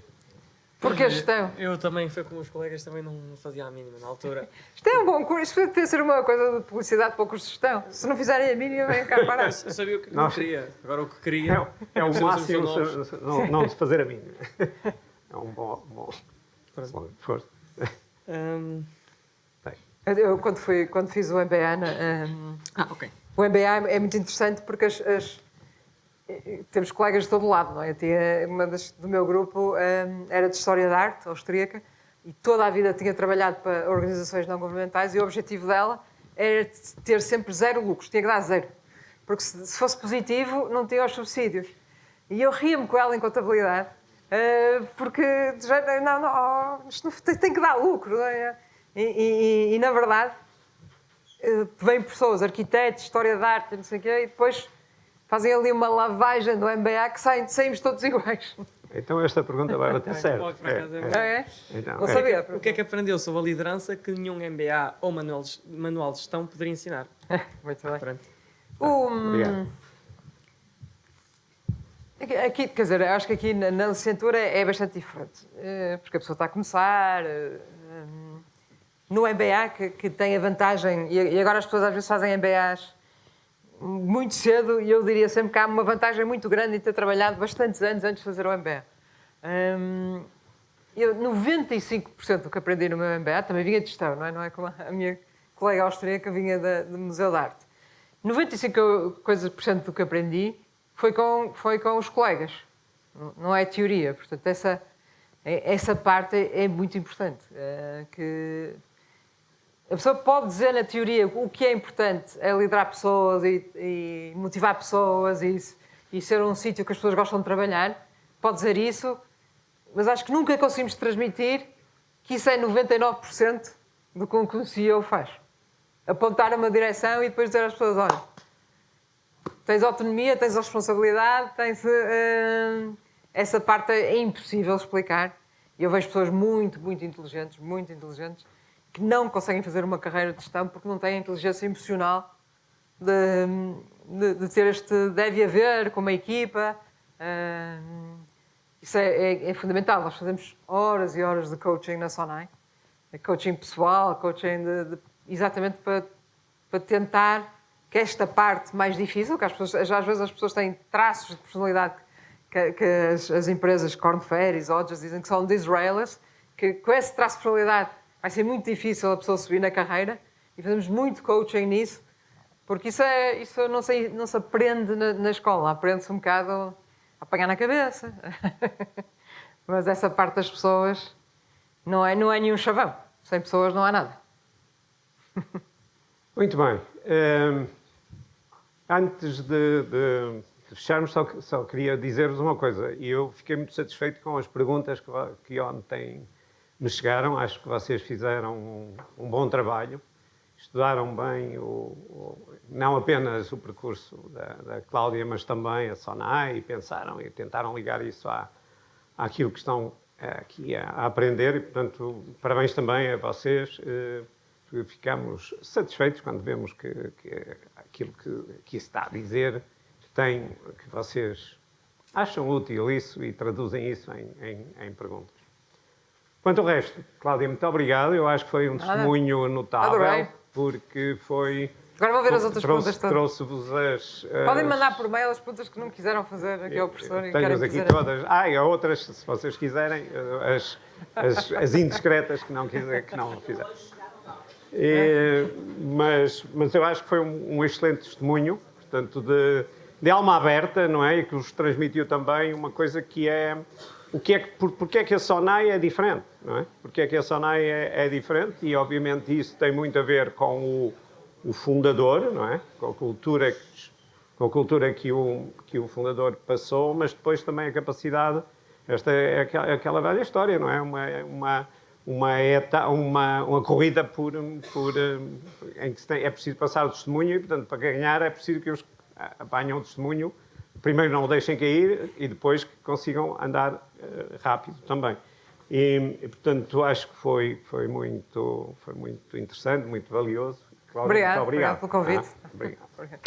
porquê a gestão? Eu também, foi com os colegas, também não fazia a mínima na altura. Isto é um bom curso, isto deve ser uma coisa de publicidade para o curso de gestão. Se não fizerem a mínima, vêm cá parar. Eu sabia o que não queria, agora o que queria... É o precisamos máximo de não se fazer a mínima. É um bom... Força. Eu, quando fiz o MBA, ok. o MBA é muito interessante porque temos colegas de todo lado, não é? Do meu grupo era de História da Arte, austríaca, e toda a vida tinha trabalhado para organizações não governamentais e o objetivo dela era ter sempre 0 lucros, tinha que dar 0. Porque se fosse positivo, não tinha os subsídios. E eu ria-me com ela em contabilidade, porque isto não tem que dar lucro, não é? E na verdade, vêm pessoas, arquitetos, História da Arte, não sei o quê, e depois fazem ali uma lavagem do MBA que saímos todos iguais. Então esta pergunta vai bater certo. Então, não sabia. O que é que aprendeu sobre a liderança que nenhum MBA ou manual de gestão poderia ensinar? Muito bem. Pronto. Obrigado. Aqui, quer dizer, acho que aqui na licenciatura é bastante diferente, porque a pessoa está a começar. No MBA, que tem a vantagem, e agora as pessoas às vezes fazem MBAs muito cedo, e eu diria sempre que há uma vantagem muito grande em ter trabalhado bastantes anos antes de fazer o MBA. 95% do que aprendi no meu MBA também vinha de gestão, não é como a minha colega austríaca vinha do Museu de Arte. 95% do que aprendi foi com os colegas, não é teoria. Portanto, essa parte é muito importante. Que a pessoa pode dizer na teoria o que é importante é liderar pessoas e motivar pessoas e ser um sítio que as pessoas gostam de trabalhar. Pode dizer isso, mas acho que nunca conseguimos transmitir que isso é 99% do que um CEO faz. Apontar uma direção e depois dizer às pessoas, olha, tens autonomia, tens a responsabilidade, essa parte é impossível explicar. E eu vejo pessoas muito inteligentes, que não conseguem fazer uma carreira de gestão porque não têm a inteligência emocional de ter deve haver com uma equipa. Isso é fundamental. Nós fazemos horas e horas de coaching na Sonai. Coaching pessoal, coaching exatamente para tentar que esta parte mais difícil, que às vezes as pessoas têm traços de personalidade que as empresas, Korn Ferry, Hodges, dizem que são Disraelis, que com esse traço de personalidade vai ser muito difícil a pessoa subir na carreira, e fazemos muito coaching nisso, porque isso não se aprende na escola, aprende-se um bocado a apanhar na cabeça. Mas essa parte das pessoas não é nenhum chavão. Sem pessoas não há nada. Muito bem. Antes de fecharmos, só queria dizer-vos uma coisa. Eu fiquei muito satisfeito com as perguntas que ontem me chegaram. Acho que vocês fizeram um bom trabalho. Estudaram bem não apenas o percurso da Cláudia, mas também a Sonai, e pensaram e tentaram ligar isso àquilo que estão aqui a aprender. E, portanto, parabéns também a vocês. Ficamos satisfeitos quando vemos que aquilo que se está a dizer que vocês acham útil isso e traduzem isso em perguntas. Quanto ao resto, Cláudia, muito obrigado. Eu acho que foi um testemunho notável, Adorei. porque foi Agora vou ver as outras perguntas todas. Trouxe-vos as... Podem mandar por mail as perguntas que não quiseram fazer aqui ao professor e querem Tenho-as aqui fazer. todas. E há outras, se vocês quiserem, as indiscretas que não fizeram. Mas eu acho que foi um excelente testemunho, portanto, de alma aberta, não é? E que vos transmitiu também uma coisa que é... Porque é que a SONAI é diferente, não é? Porque é que a SONAI é diferente e, obviamente, isso tem muito a ver com o fundador, não é? Com a cultura que o fundador passou, mas depois também a capacidade... Esta é aquela velha história, não é? Uma corrida em que é preciso passar o testemunho e, portanto, para ganhar é preciso que os apanham o testemunho, primeiro não o deixem cair e depois que consigam andar rápido também. E, portanto, acho que foi muito interessante, muito valioso. Cláudia, Obrigado, muito obrigado pelo convite. Obrigado. Obrigado.